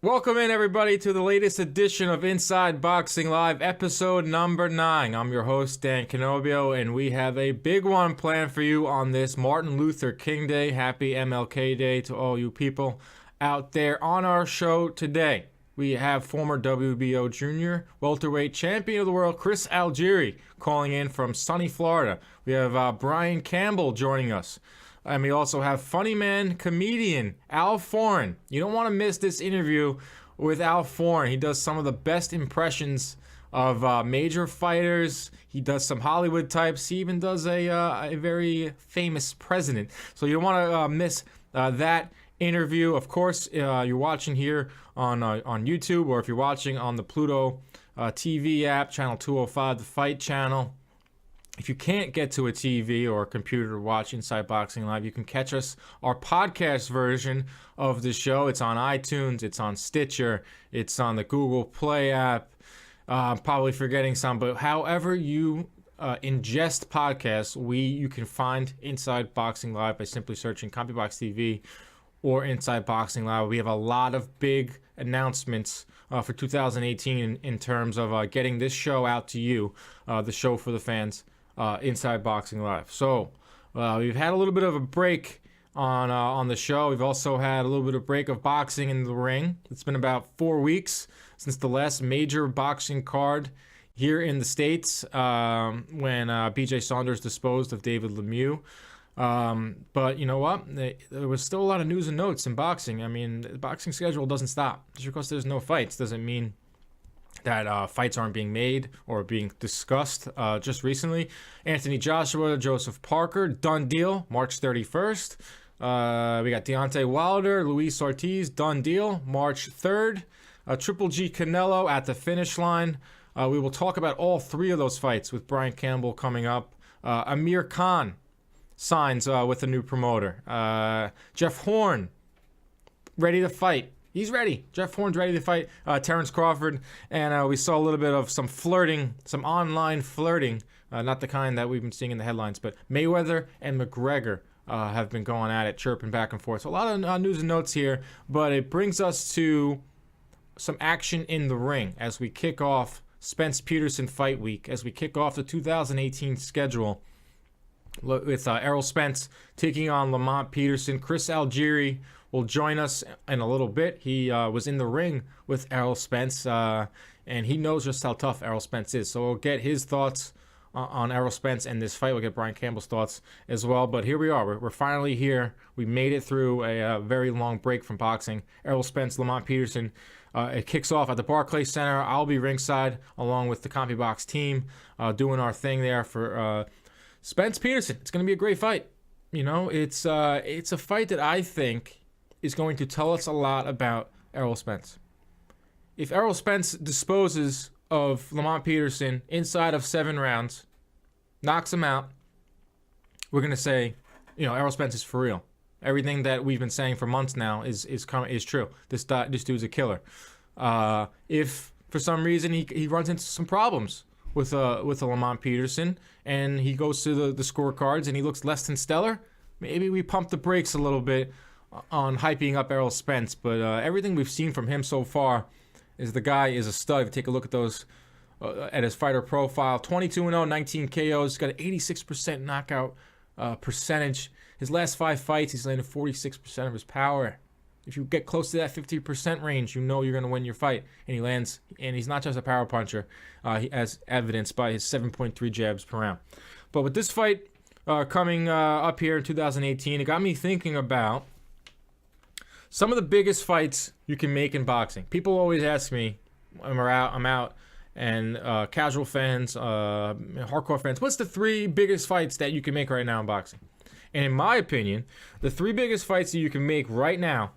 Welcome in, everybody, to the latest edition of Inside Boxing Live, episode number 9. I'm your host, Dan Canobio, and we have a big one planned for you on this Martin Luther King Day. Happy MLK Day to all you people out there. On our show today, we have former WBO junior welterweight champion of the world, Chris Algieri, calling in from sunny Florida. We have Brian Campbell joining us. And we also have funny man, comedian, Al Foran. You don't want to miss this interview with Al Foran. He does some of the best impressions of major fighters. He does some Hollywood types. He even does a very famous president. So you don't want to miss that interview. Of course, you're watching here on YouTube, or if you're watching on the Pluto TV app, channel 205, the Fight Channel. If you can't get to a TV or a computer to watch Inside Boxing Live, you can catch us, our podcast version of the show. It's on iTunes, it's on Stitcher, it's on the Google Play app. I'm probably forgetting some, but however you ingest podcasts, you can find Inside Boxing Live by simply searching CompuBox TV or Inside Boxing Live. We have a lot of big announcements for 2018 in terms of getting this show out to you, the show for the fans. Inside Boxing Live. So we've had a little bit of a break on the show. We've also had a little bit of break of boxing in the ring. It's been about 4 weeks since the last major boxing card here in the States when BJ Saunders disposed of David Lemieux. But you know what? There was still a lot of news and notes in boxing. I mean, the boxing schedule doesn't stop. Just because there's no fights doesn't mean that fights aren't being made or being discussed. Just recently, Anthony Joshua, Joseph Parker, done deal, March 31st. We got Deontay Wilder, Luis Ortiz, done deal, March 3rd. Triple G Canelo at the finish line. We will talk about all 3 of those fights with Brian Campbell coming up. Amir Khan signs with a new promoter. Jeff Horn, ready to fight. He's ready. Jeff Horn's ready to fight Terrence Crawford. And we saw a little bit of some flirting, some online flirting. Not the kind that we've been seeing in the headlines, but Mayweather and McGregor have been going at it, chirping back and forth. So a lot of news and notes here, but it brings us to some action in the ring as we kick off Spence-Peterson Fight Week, as we kick off the 2018 schedule with Errol Spence taking on Lamont Peterson. Chris Algieri will join us in a little bit. He was in the ring with Errol Spence, and he knows just how tough Errol Spence is. So we'll get his thoughts on Errol Spence and this fight. We'll get Brian Campbell's thoughts as well. But here we are. We're finally here. We made it through a very long break from boxing. Errol Spence, Lamont Peterson. It kicks off at the Barclays Center. I'll be ringside along with the CompuBox team doing our thing there for Spence-Peterson. It's going to be a great fight. You know, it's a fight that I think is going to tell us a lot about Errol Spence. If Errol Spence disposes of Lamont Peterson inside of 7 rounds, knocks him out, we're going to say, you know, Errol Spence is for real. Everything that we've been saying for months now is true. This dude's a killer. If for some reason he runs into some problems with a Lamont Peterson and he goes to the scorecards and he looks less than stellar, maybe we pump the brakes a little bit on hyping up Errol Spence. But everything we've seen from him so far is the guy is a stud. If you take a look at those at his fighter profile, 22-0, 19 KOs. He's got an 86% knockout percentage. His last 5 fights, he's landed 46% of his power. If you get close to that 50% range, you know you're going to win your fight. And he lands, and he's not just a power puncher, as evidenced by his 7.3 jabs per round. But with this fight coming up here in 2018, it got me thinking about some of the biggest fights you can make in boxing. People always ask me, I'm out, and casual fans, hardcore fans, what's the 3 biggest fights that you can make right now in boxing? And in my opinion, the 3 biggest fights that you can make right now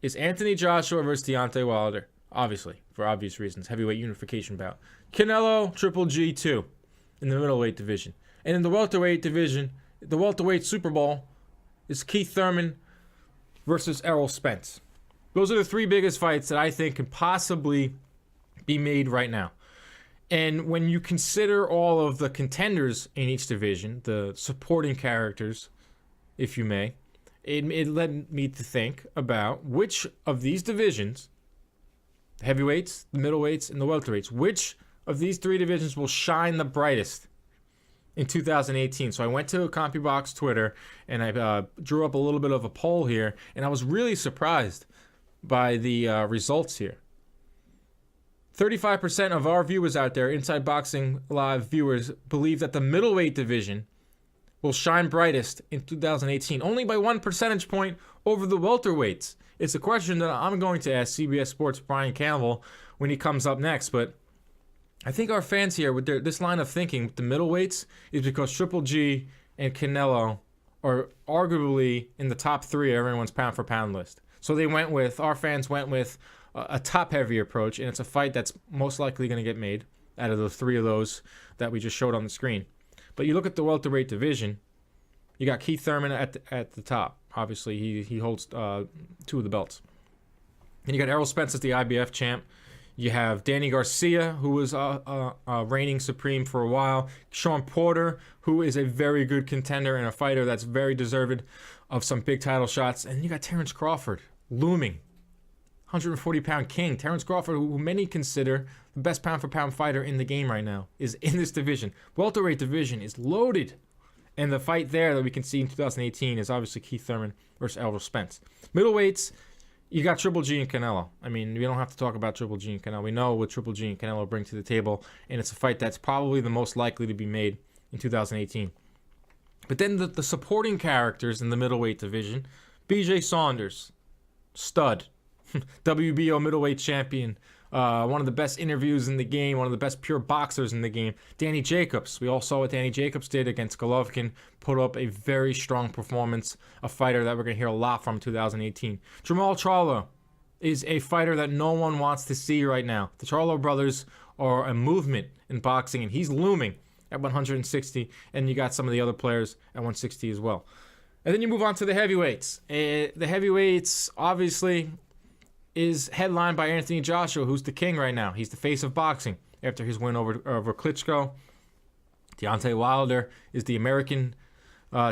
is Anthony Joshua versus Deontay Wilder, obviously, for obvious reasons, heavyweight unification bout. Canelo, Triple G 2 in the middleweight division. And in the welterweight division, the welterweight Super Bowl is Keith Thurman versus Errol Spence. Those are the 3 biggest fights that I think can possibly be made right now. And when you consider all of the contenders in each division, the supporting characters, if you may, it led me to think about which of these divisions the heavyweights, the middleweights, and the welterweights. Which of these three divisions will shine the brightest in 2018? So I went to CompuBox Twitter, and I drew up a little bit of a poll here, and I was really surprised by the results here. 35% of our viewers out there, Inside Boxing Live viewers, believe that the middleweight division will shine brightest in 2018, only by 1 percentage point over the welterweights. It's a question that I'm going to ask CBS Sports Brian Campbell when he comes up next, but I think our fans here, with this line of thinking with the middleweights, is because Triple G and Canelo are arguably in the top 3 of everyone's pound-for-pound list. So our fans went with a top-heavy approach, and it's a fight that's most likely going to get made out of the 3 of those that we just showed on the screen. But you look at the welterweight division, you got Keith Thurman at the top. Obviously, he holds 2 of the belts. And you got Errol Spence as the IBF champ. You have Danny Garcia, who was reigning supreme for a while. Sean Porter, who is a very good contender and a fighter that's very deserved of some big title shots. And you got Terrence Crawford, looming, 140-pound king. Terrence Crawford, who many consider the best pound-for-pound fighter in the game right now, is in this division. Welterweight division is loaded. And the fight there that we can see in 2018 is obviously Keith Thurman versus Errol Spence. Middleweights, you got Triple G and Canelo. I mean, we don't have to talk about Triple G and Canelo. We know what Triple G and Canelo bring to the table, and it's a fight that's probably the most likely to be made in 2018. But then the supporting characters in the middleweight division, BJ Saunders, stud, WBO middleweight champion, one of the best interviews in the game, one of the best pure boxers in the game. Danny Jacobs, we all saw what Danny Jacobs did against Golovkin, put up a very strong performance, a fighter that we're going to hear a lot from in 2018. Jamal Charlo is a fighter that no one wants to see right now. The Charlo brothers are a movement in boxing, and he's looming at 160, and you got some of the other players at 160 as well. And then you move on to the heavyweights. The heavyweights, obviously, is headlined by Anthony Joshua, who's the king right now. He's the face of boxing after his win over Klitschko. Deontay Wilder is the American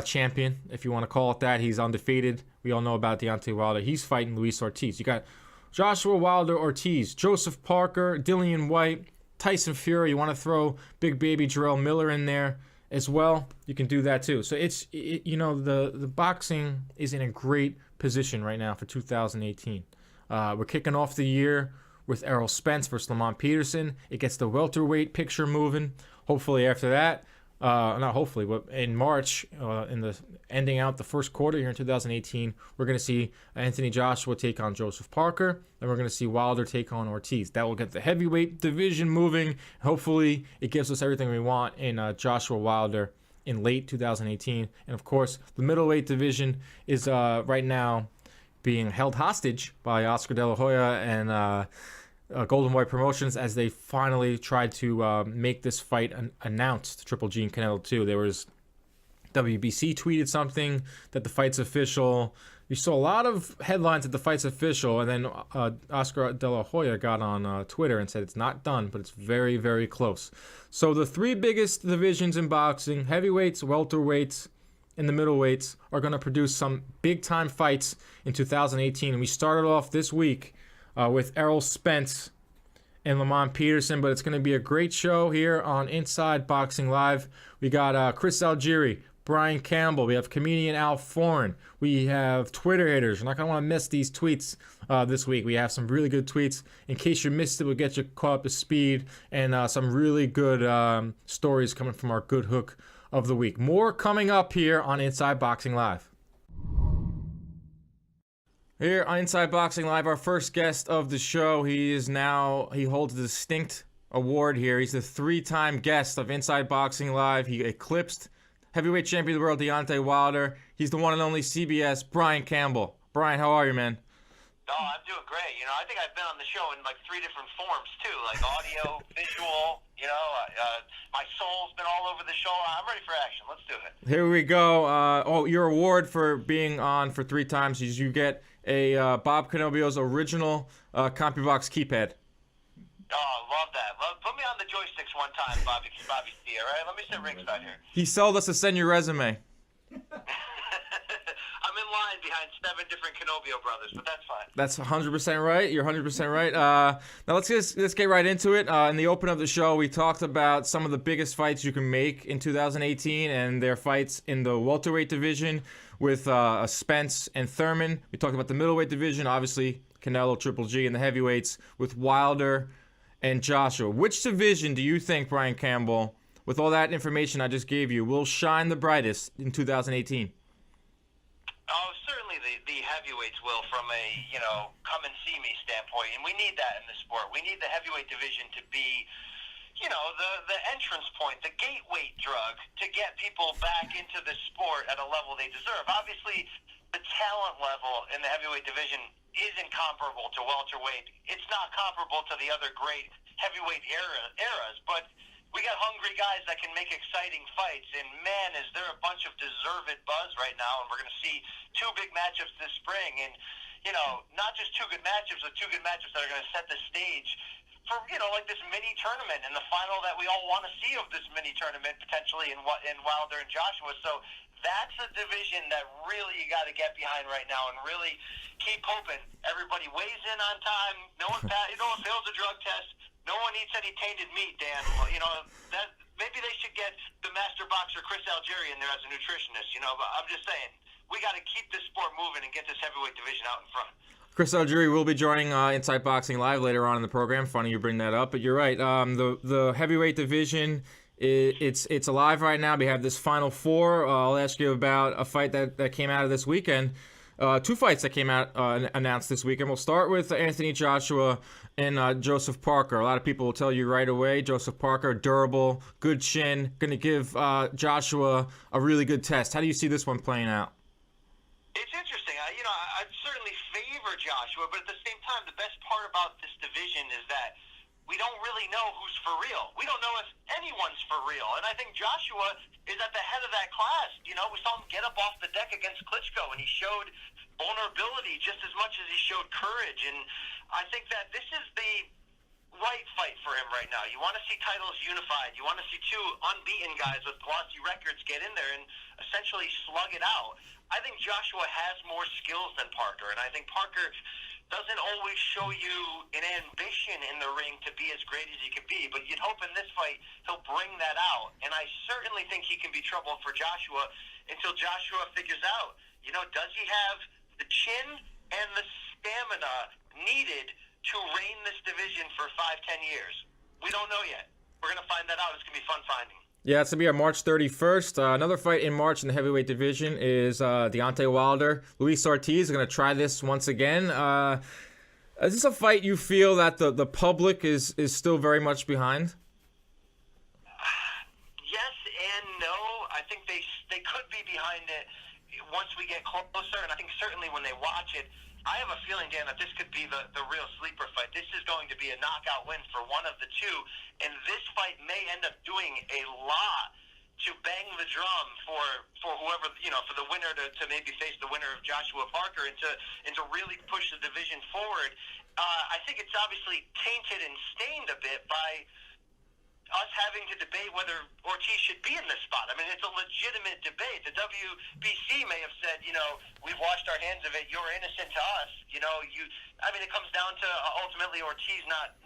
champion, if you want to call it that. He's undefeated. We all know about Deontay Wilder. He's fighting Luis Ortiz. You got Joshua, Wilder, Ortiz, Joseph Parker, Dillian White, Tyson Fury. You want to throw big baby Jerome Miller in there as well, you can do that too. So the boxing is in a great position right now for 2018. We're kicking off the year with Errol Spence versus Lamont Peterson. It gets the welterweight picture moving. Hopefully after that, not hopefully, but in March, in the ending out the first quarter here in 2018, we're going to see Anthony Joshua take on Joseph Parker, and we're going to see Wilder take on Ortiz. That will get the heavyweight division moving. Hopefully it gives us everything we want in Joshua Wilder in late 2018. And of course, the middleweight division is right now being held hostage by Oscar De La Hoya and Golden Boy Promotions as they finally tried to make this fight announced. Triple G and Canelo 2. There was WBC tweeted something that the fight's official. You saw a lot of headlines that the fight's official, and then Oscar De La Hoya got on Twitter and said it's not done, but it's very, very close. So the 3 biggest divisions in boxing, heavyweights, welterweights, and the middleweights, are going to produce some big-time fights in 2018. And we started off this week with Errol Spence and Lamont Peterson, but it's going to be a great show here on Inside Boxing Live. We got Chris Algieri, Brian Campbell. We have comedian Al Foran. We have Twitter haters. You're not going to want to miss these tweets this week. We have some really good tweets. In case you missed it, we'll get you caught up to speed, and some really good stories coming from our good hook of the week. More coming up here on Inside Boxing Live. Here on Inside Boxing Live, our first guest of the show. He holds a distinct award here. He's the 3-time guest of Inside Boxing Live. He eclipsed heavyweight champion of the world Deontay Wilder. He's the one and only CBS Brian Campbell. Brian, how are you, man? Oh, I'm doing great. I think I've been on the show in like 3 different forms too, like audio, visual. My soul's been all over the show. I'm ready for action. Let's do it. Here we go. Your award for being on for 3 times is you get a Bob Canobio's original CompuBox keypad. Oh, love that. Put me on the joysticks one time, Bobby C. All right, let me sit ringside here. He sold us to send your resume. I'm in line behind 7 different Canobio brothers, but that's fine. That's 100% right. You're 100% right. Now let's get right into it. In the open of the show, we talked about some of the biggest fights you can make in 2018, and their fights in the welterweight division with Spence and Thurman. We talked about the middleweight division, obviously Canelo, Triple G, and the heavyweights with Wilder and Joshua. Which division do you think, Brian Campbell, with all that information I just gave you, will shine the brightest in 2018? Oh, certainly the heavyweights will, from a, come and see me standpoint. And we need that in the sport. We need the heavyweight division to be, the entrance point, the gateway drug to get people back into the sport at a level they deserve. Obviously, the talent level in the heavyweight division isn't comparable to welterweight. It's not comparable to the other great heavyweight eras, but we got hungry guys that can make exciting fights, and man, is there a bunch of deserved buzz right now, and we're going to see 2 big matchups this spring, and, not just 2 good matchups, but 2 good matchups that are going to set the stage for, like this mini tournament and the final that we all want to see of this mini tournament, potentially in Wilder and Joshua. So that's a division that really you got to get behind right now and really keep hoping everybody weighs in on time. No one fails a drug test. No one eats any tainted meat, Dan. That maybe they should get the master boxer Chris Algieri in there as a nutritionist. But I'm just saying we got to keep this sport moving and get this heavyweight division out in front. Chris Algieri will be joining Inside Boxing Live later on in the program. Funny you bring that up, but you're right. The heavyweight division, it's alive right now. We have this Final Four. I'll ask you about a fight that came out of this weekend. 2 fights that came out announced this weekend. We'll start with Anthony Joshua and Joseph Parker. A lot of people will tell you right away, Joseph Parker, durable, good chin, going to give Joshua a really good test. How do you see this one playing out? It's interesting. I'd certainly favor Joshua, but at the same time, the best part about this division is that we don't really know who's for real. We don't know if anyone's for real. And I think Joshua is at the head of that class. We saw him get up off the deck against Klitschko, and he showed vulnerability just as much as he showed courage. And I think that this is the right fight for him right now. You want to see titles unified. You want to see 2 unbeaten guys with glossy records get in there and essentially slug it out. I think Joshua has more skills than Parker, and I think Parker doesn't always show you an ambition in the ring to be as great as he can be, but you'd hope in this fight he'll bring that out. And I certainly think he can be trouble for Joshua until Joshua figures out, does he have the chin and the stamina needed to reign this division for 5-10 years? We don't know yet. We're going to find that out. It's going to be fun finding. Yeah, it's going to be on March 31st. Another fight in March in the heavyweight division is Deontay Wilder. Luis Ortiz is going to try this once again. Is this a fight you feel that the public is still very much behind? Yes and no. I think they could be behind it once we get closer, and I think certainly when they watch it, I have a feeling, Dan, that this could be the real sleeper fight. This is going to be a knockout win for one of the 2, and this fight may end up doing a lot to bang the drum for whoever, for the winner to maybe face the winner of Joshua Parker and to really push the division forward. I think it's obviously tainted and stained a bit by us having to debate whether Ortiz should be in this spot. I mean, it's a legitimate debate. The WBC may have said, we've washed our hands of it. You're innocent to us. It comes down to ultimately Ortiz not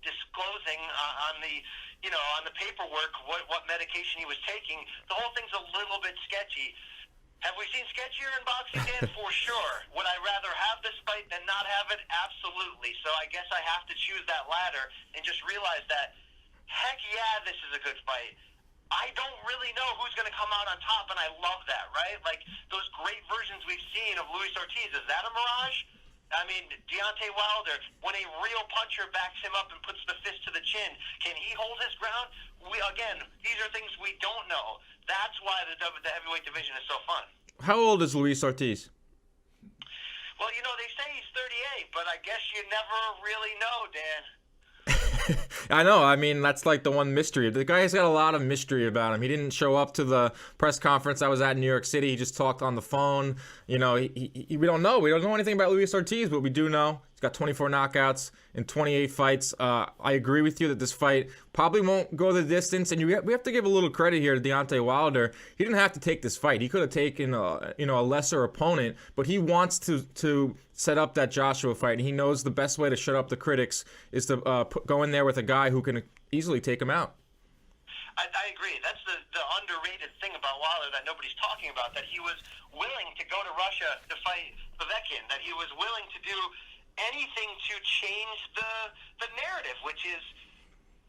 disclosing on the paperwork what medication he was taking. The whole thing's a little bit sketchy. Have we seen sketchier in boxing, Dan? For sure. Would I rather have this fight than not have it? Absolutely. So I guess I have to choose that latter and just realize that, heck yeah, this is a good fight. I don't really know who's going to come out on top, and I love that, right? Like, those great versions we've seen of Luis Ortiz, is that a mirage? I mean, Deontay Wilder, when a real puncher backs him up and puts the fist to the chin, can he hold his ground? Again, these are things we don't know. That's why the heavyweight division is so fun. How old is Luis Ortiz? Well, they say he's 38, but I guess you never really know, Dan. I know. I mean, that's like the one mystery. The guy's got a lot of mystery about him. He didn't show up to the press conference I was at in New York City. He just talked on the phone. We don't know. We don't know anything about Luis Ortiz, but we do know he's got 24 knockouts in 28 fights. I agree with you that this fight probably won't go the distance, and we have to give a little credit here to Deontay Wilder. He didn't have to take this fight. He could have taken a lesser opponent, but he wants to set up that Joshua fight, and he knows the best way to shut up the critics is to go in there with a guy who can easily take him out. I agree. That's the underrated thing about Wilder that nobody's talking about, that he was willing to go to Russia to fight Povetkin, that he was willing to do anything to change the narrative, which is,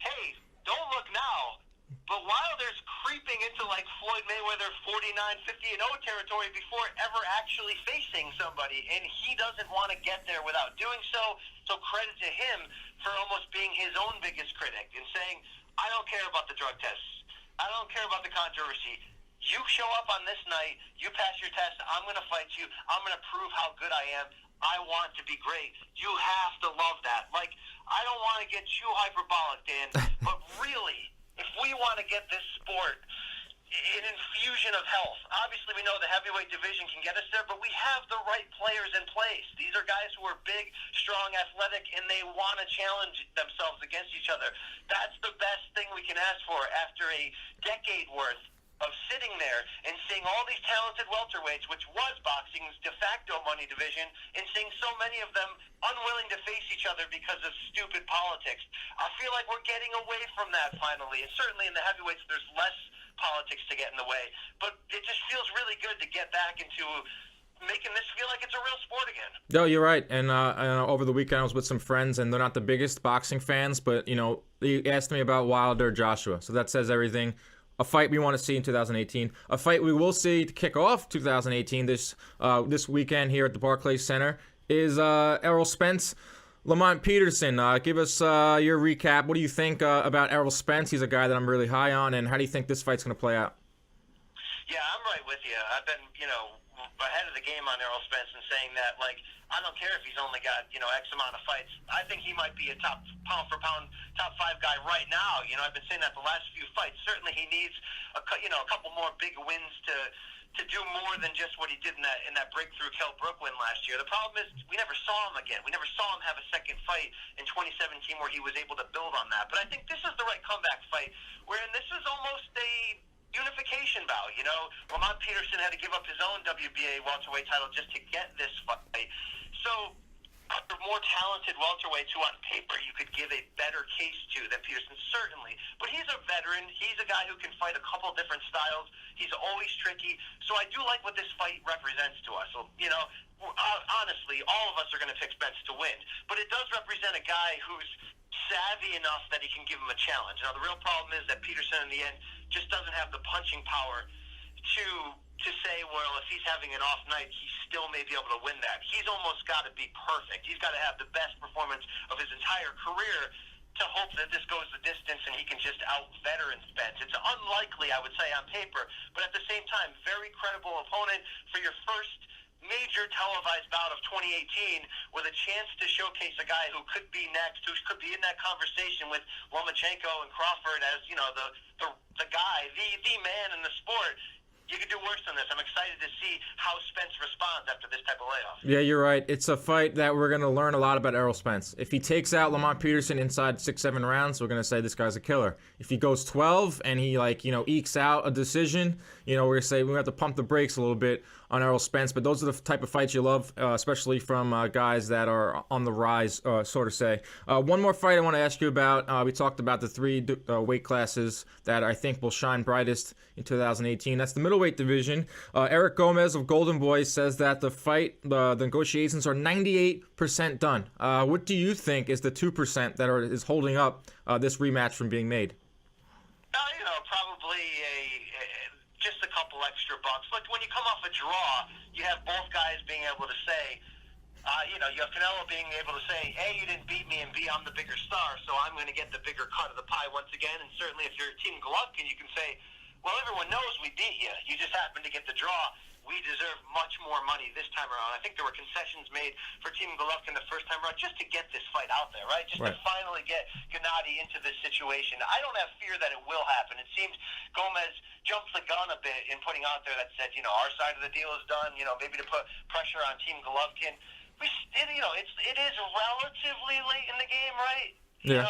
hey, don't look now, but Wilder's creeping into like Floyd Mayweather 49-50-0 territory before ever actually facing somebody, and he doesn't want to get there without doing so. So credit to him for almost being his own biggest critic and saying, I don't care about the drug tests. I don't care about the controversy. You show up on this night, you pass your test, I'm going to fight you. I'm going to prove how good I am. I want to be great. You have to love that. Like, I don't want to get too hyperbolic, Dan, but really, if we want to get this sport an infusion of health, obviously we know the heavyweight division can get us there, but we have the right players in place. These are guys who are big, strong, athletic, and they want to challenge themselves against each other. That's the best thing we can ask for after a decade worth of sitting there and seeing all these talented welterweights, which was boxing's de facto money division, and seeing so many of them unwilling to face each other because of stupid politics. I feel like we're getting away from that finally, and certainly in the heavyweights there's less politics to get in the way, but it just feels really good to get back into making this feel like it's a real sport again. No, you're right. And over the weekend I was with some friends, and they're not the biggest boxing fans, but they asked me about Wilder Joshua, so that says everything. A fight we want to see in 2018. A fight we will see to kick off 2018 this weekend here at the Barclays Center is Errol Spence, Lamont Peterson. Give us your recap. What do you think about Errol Spence? He's a guy that I'm really high on, and how do you think this fight's going to play out? Yeah, I'm right with you. I've been, ahead of the game on Errol Spence and saying that, like, I don't care if he's only got, X amount of fights. I think he might be a top pound-for-pound, top 5 guy right now. I've been saying that the last few fights. Certainly he needs a couple more big wins to do more than just what he did in that breakthrough Kell Brook win last year. The problem is we never saw him again. We never saw him have a second fight in 2017 where he was able to build on that. But I think this is the right comeback fight, wherein this is almost a unification bout. Lamont Peterson had to give up his own WBA welterweight title just to get this fight. So more talented welterweights who on paper you could give a better case to than Peterson, certainly. But he's a veteran. He's a guy who can fight a couple different styles. He's always tricky. So I do like what this fight represents to us. So, honestly, all of us are going to pick Spence to win. But it does represent a guy who's savvy enough that he can give him a challenge. Now, the real problem is that Peterson, in the end, just doesn't have the punching power to say, well, if he's having an off night, he still may be able to win that. He's almost got to be perfect. He's got to have the best performance of his entire career to hope that this goes the distance and he can just out-veteran Spence. It's unlikely, I would say, on paper, but at the same time, very credible opponent for your first major televised bout of 2018 with a chance to showcase a guy who could be next, who could be in that conversation with Lomachenko and Crawford as, the guy, the man in the sport. You could do worse than this. I'm excited to see how Spence responds after this type of layoff. Yeah, you're right. It's a fight that we're going to learn a lot about Errol Spence. If he takes out Lamont Peterson inside 6-7 rounds, we're going to say this guy's a killer. If he goes 12 and he ekes out a decision, we're going to say we have to pump the brakes a little bit on Errol Spence. But those are the type of fights you love, especially from guys that are on the rise, so to say. One more fight I want to ask you about. We talked about the 3 weight classes that I think will shine brightest in 2018. That's the middleweight division. Eric Gomez of Golden Boy says that the negotiations are 98% done. What do you think is the 2% that is holding up this rematch from being made? Probably just a couple extra bucks. Like when you come off a draw, you have both guys being able to say, you have Canelo being able to say, A, you didn't beat me, and B, I'm the bigger star, so I'm going to get the bigger cut of the pie once again. And certainly if you're Team Golovkin, you can say, well, everyone knows we beat you. You just happened to get the draw. We deserve much more money this time around. I think there were concessions made for Team Golovkin the first time around just to get this fight out there, right? Just to finally get Gennady into this situation. I don't have fear that it will happen. It seems Gomez jumped the gun a bit in putting out there that said, our side of the deal is done, maybe to put pressure on Team Golovkin. it is relatively late in the game, right? Yeah.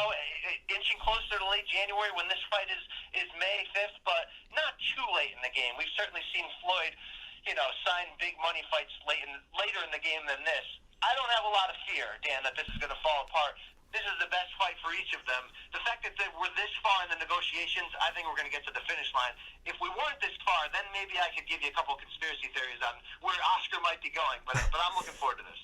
Inching closer to late January when this fight is May 5th, but not too late in the game. We've certainly seen Floyd, sign big money fights later in the game than this. I don't have a lot of fear, Dan, that this is going to fall apart. This is the best fight for each of them. The fact that we're this far in the negotiations, I think we're going to get to the finish line. If we weren't this far, then maybe I could give you a couple conspiracy theories on where Oscar might be going. But I'm looking forward to this.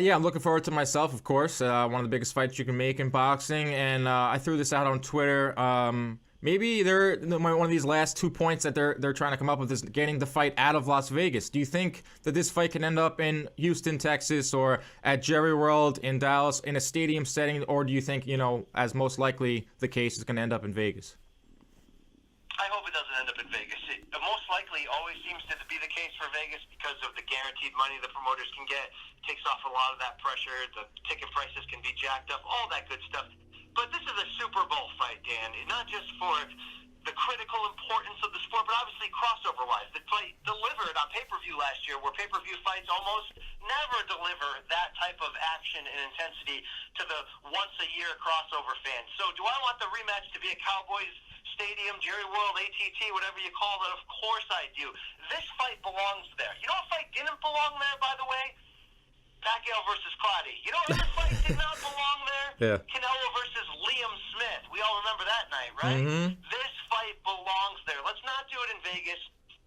Yeah, I'm looking forward to myself, of course. One of the biggest fights you can make in boxing. And I threw this out on Twitter. Maybe one of these last 2 points that they're trying to come up with is getting the fight out of Las Vegas. Do you think that this fight can end up in Houston, Texas, or at Jerry World in Dallas in a stadium setting, or do you think, as most likely the case, is going to end up in Vegas? I hope it doesn't end up in Vegas. Most likely always seems to be the case for Vegas because of the guaranteed money the promoters can get. It takes off a lot of that pressure. The ticket prices can be jacked up, all that good stuff. But this is a Super Bowl fight, Dan, not just for the critical importance of the sport, but obviously crossover-wise. The fight delivered on pay-per-view last year, where pay-per-view fights almost never deliver that type of action and intensity to the once-a-year crossover fans. So do I want the rematch to be at Cowboys Stadium, Jerry World, AT&T, whatever you call it? Of course I do. This fight belongs there. You know what fight didn't belong there, by the way? Pacquiao versus Crotty. You know what other fight did not belong there? Yeah. Canelo versus Liam Smith. We all remember that night, right? Mm-hmm. This fight belongs there. Let's not do it in Vegas.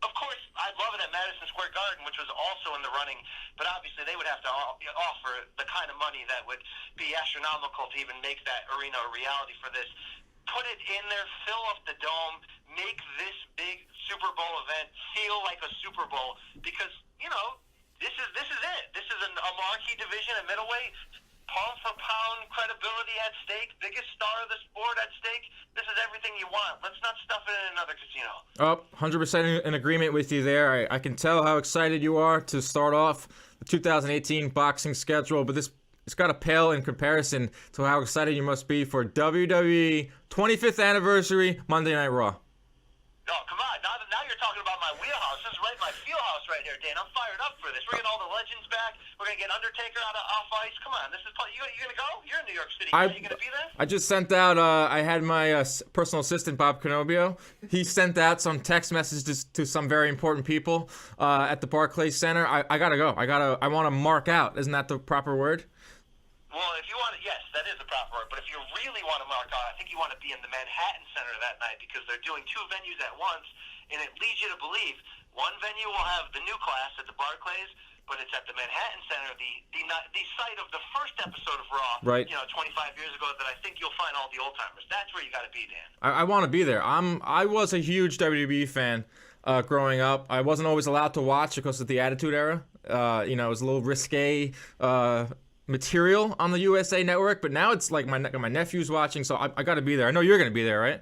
Of course, I'd love it at Madison Square Garden, which was also in the running, but obviously they would have to offer the kind of money that would be astronomical to even make that arena a reality for this. Put it in there, fill up the dome, make this big Super Bowl event feel like a Super Bowl, because, this is it. This is a marquee division at middleweight. Pound for pound credibility at stake. Biggest star of the sport at stake. This is everything you want. Let's not stuff it in another casino. 100% in agreement with you there. I can tell how excited you are to start off the 2018 boxing schedule, but it's got to pale in comparison to how excited you must be for WWE 25th anniversary Monday Night Raw. Oh, come on. Now you're talking about my wheelhouse. This is my wheelhouse right here, Dan. I'm fired up for this. We're getting all the legends back. We're going to get Undertaker off ice. Come on. This is you going to go? You're in New York City. Are you going to be there? I just sent out, I had my personal assistant, Bob Canobio. He sent out some text messages to some very important people at the Barclays Center. I got to go. I want to mark out. Isn't that the proper word? Well, if you want to, yes, that is the proper word. But if you really want to mark out, I think you want to be in the Manhattan Center that night because they're doing two venues at once, and it leads you to believe one venue will have the new class at the Barclays, but it's at the Manhattan Center, the site of the first episode of Raw, right. 25 years ago, that I think you'll find all the old timers. That's where you got to be, Dan. I want to be there. I was a huge WWE fan growing up. I wasn't always allowed to watch because of the Attitude Era. It was a little risque material on the USA Network, but now it's like my nephew's watching, so I got to be there. I know you're going to be there, right?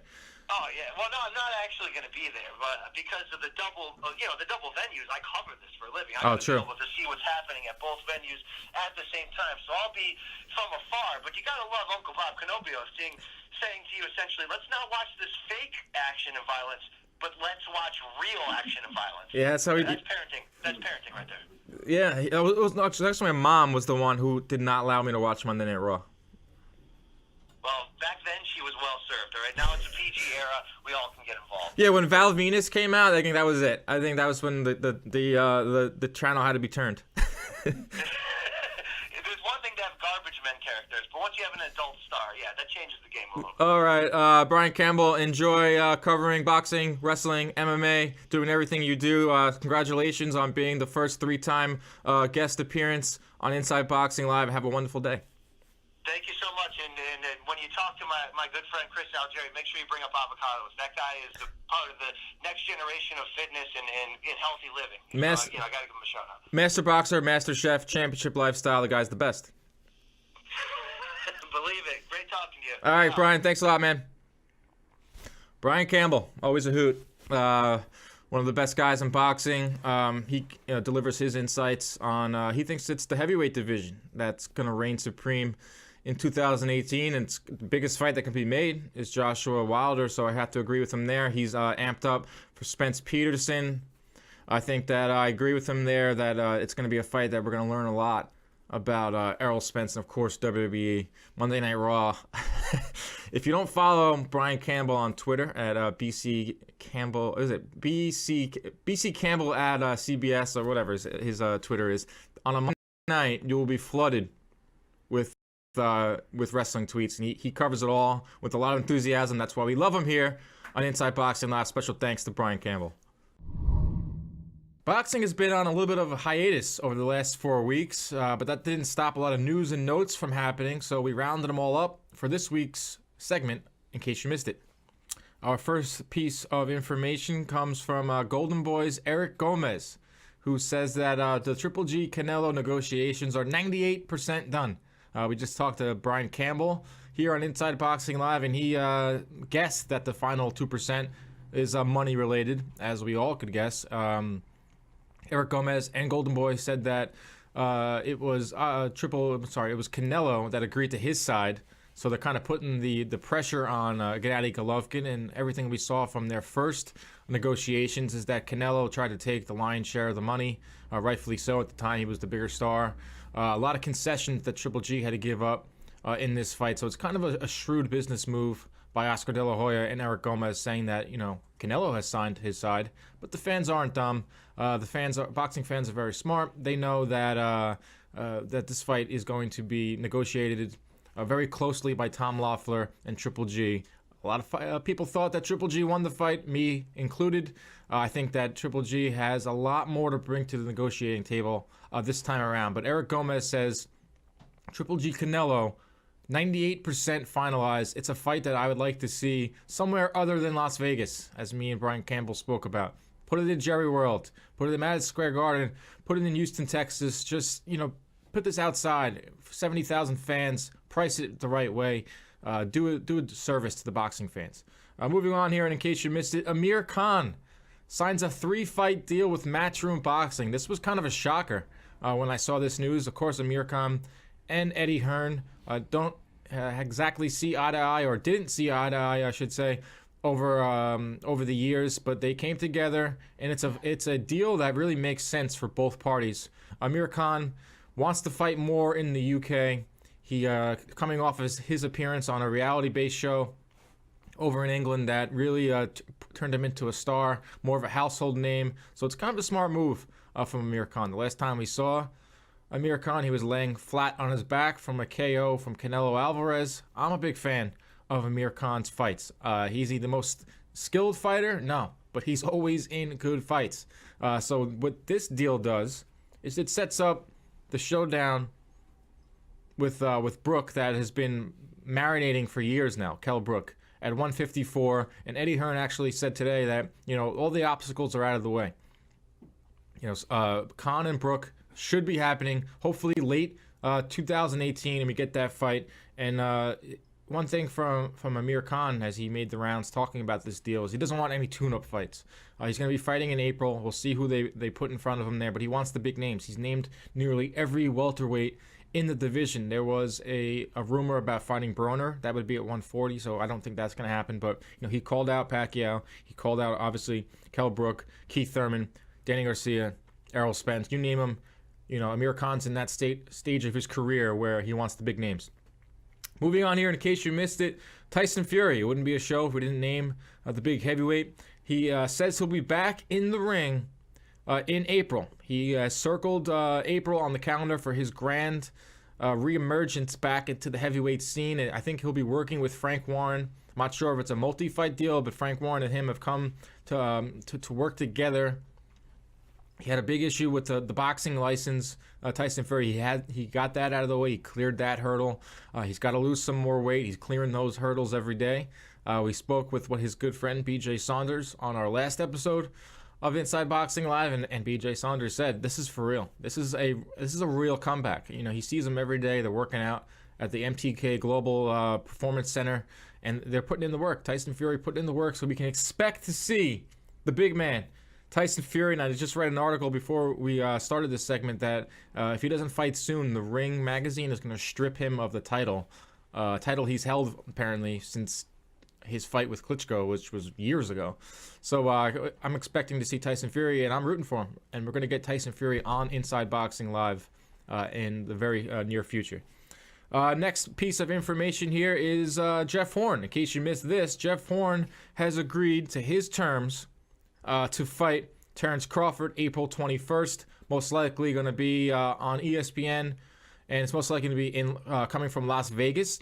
Oh yeah. Well, no, I'm not actually going to be there, but because of the double venues, I cover this for a living. I'm true. Be able to see what's happening at both venues at the same time, so I'll be from afar. But you got to love Uncle Bob Canobio saying to you essentially, let's not watch this fake action and violence, but let's watch real action and violence. Yeah, so that's parenting. That's parenting right there. Yeah, it was actually my mom was the one who did not allow me to watch Monday Night Raw. Well, back then she was well served. All right, now it's a PG era. We all can get involved. Yeah, when Val Venus came out, I think that was it. I think that was when the channel had to be turned. There's one thing to have garbage men characters, but once you have an adult star, yeah, that changes the game a little. All right, Brian Campbell, enjoy covering boxing, wrestling, MMA, doing everything you do. Congratulations on being the first 3-time guest appearance on Inside Boxing Live. Have a wonderful day. Thank you so much. And when you talk to my good friend Chris Algieri, make sure you bring up avocados. That guy is part of the next generation of fitness and healthy living. I got to give him a shout out. Master boxer, master chef, championship lifestyle. The guy's the best. Believe it. Great talking to you. All right, Brian. Thanks a lot, man. Brian Campbell, always a hoot. One of the best guys in boxing. He delivers his insights on. He thinks it's the heavyweight division that's going to reign supreme in 2018, and the biggest fight that can be made is Joshua Wilder, so I have to agree with him there. He's amped up for Spence Peterson. I think that I agree with him there that it's going to be a fight that we're going to learn a lot about Errol Spence and, of course, WWE Monday Night Raw. If you don't follow Brian Campbell on Twitter at BC Campbell, is it BC Campbell at CBS or whatever his Twitter is, on a Monday night you will be flooded with wrestling tweets, and he covers it all with a lot of enthusiasm. That's why we love him here on Inside Boxing Live. Special thanks to Brian Campbell. Boxing has been on a little bit of a hiatus over the last 4 weeks, but that didn't stop a lot of news and notes from happening, so we rounded them all up for this week's segment, in case you missed it. Our first piece of information comes from Golden Boy's Eric Gomez, who says that the Triple G Canelo negotiations are 98% done. We just talked to Brian Campbell here on Inside Boxing Live, and he guessed that the final 2% is money related, as we all could guess. Eric Gomez and Golden Boy said that it was Canelo that agreed to his side. So they're kind of putting the pressure on Gennady Golovkin, and everything we saw from their first negotiations is that Canelo tried to take the lion's share of the money, rightfully so. At the time, he was the bigger star. A lot of concessions that Triple G had to give up in this fight. So it's kind of a shrewd business move by Oscar De La Hoya and Eric Gomez, saying that, Canelo has signed his side, but the fans aren't dumb. Boxing fans are very smart. They know that that this fight is going to be negotiated very closely by Tom Loeffler and Triple G. A lot of people thought that Triple G won the fight, me included. I think that Triple G has a lot more to bring to the negotiating table this time around. But Eric Gomez says Triple G Canelo, 98% finalized. It's a fight that I would like to see somewhere other than Las Vegas, as me and Brian Campbell spoke about. Put it in Jerry World. Put it in Madison Square Garden. Put it in Houston, Texas. Just, put this outside. 70,000 fans. Price it the right way. Do a service to the boxing fans. Moving on here, and in case you missed it, Amir Khan signs a 3-fight deal with Matchroom Boxing. This was kind of a shocker when I saw this news. Of course, Amir Khan and Eddie Hearn don't exactly see eye to eye, or didn't see eye to eye, I should say, over the years, but they came together, and it's a deal that really makes sense for both parties. Amir Khan wants to fight more in the UK. He coming off of his appearance on a reality-based show over in England that really turned him into a star, more of a household name. So it's kind of a smart move from Amir Khan. The last time we saw Amir Khan, he was laying flat on his back from a KO from Canelo Alvarez. I'm a big fan of Amir Khan's fights. Is he the most skilled fighter? No, but he's always in good fights. So what this deal does is it sets up the showdown with Brook that has been marinating for years now, Kell Brook, at 154. And Eddie Hearn actually said today that, all the obstacles are out of the way. Khan and Brook should be happening hopefully late 2018, and we get that fight. And one thing from Amir Khan, as he made the rounds talking about this deal, is he doesn't want any tune-up fights. He's going to be fighting in April. We'll see who they put in front of him there, but he wants the big names. He's named nearly every welterweight in the division. There was a rumor about fighting Broner. That would be at 140, so I don't think that's going to happen. But he called out Pacquiao. He called out, obviously, Kell Brook, Keith Thurman, Danny Garcia, Errol Spence. You name them. Amir Khan's in that stage of his career where he wants the big names. Moving on here, in case you missed it, Tyson Fury. It wouldn't be a show if we didn't name the big heavyweight. He says he'll be back in the ring in April. He circled April on the calendar for his grand reemergence back into the heavyweight scene. And I think he'll be working with Frank Warren. I'm not sure if it's a multi-fight deal, but Frank Warren and him have come to work together. He had a big issue with the boxing license. Tyson Fury, he got that out of the way. He cleared that hurdle. He's got to lose some more weight. He's clearing those hurdles every day. We spoke with his good friend BJ Saunders on our last episode of Inside Boxing Live, and BJ Saunders said, "This is for real. This is a real comeback." He sees them every day. They're working out at the MTK Global Performance Center, and they're putting in the work. Tyson Fury putting in the work, so we can expect to see the big man, Tyson Fury. And I just read an article before we started this segment that if he doesn't fight soon, the Ring magazine is going to strip him of the title he's held apparently since his fight with Klitschko, which was years ago. So I'm expecting to see Tyson Fury, and I'm rooting for him. And we're going to get Tyson Fury on Inside Boxing Live in the very near future. Next piece of information here is Jeff Horn. In case you missed this, Jeff Horn has agreed to his terms to fight Terence Crawford April 21st. Most likely going to be on ESPN, and it's most likely going to be coming from Las Vegas.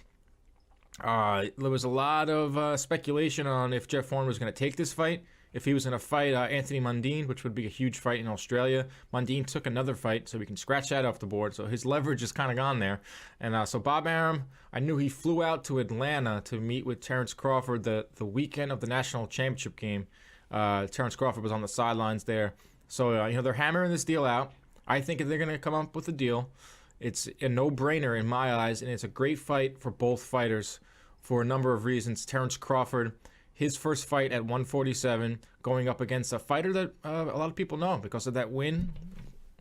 There was a lot of speculation on if Jeff Horn was going to take this fight, if he was going to fight Anthony Mundine, which would be a huge fight in Australia. Mundine took another fight, so we can scratch that off the board. So his leverage is kind of gone there. And so Bob Arum, I knew he flew out to Atlanta to meet with Terence Crawford the weekend of the national championship game. Terence Crawford was on the sidelines there. So, they're hammering this deal out. I think they're going to come up with a deal. It's a no-brainer in my eyes, and it's a great fight for both fighters for a number of reasons. Terence Crawford, his first fight at 147, going up against a fighter that a lot of people know because of that win,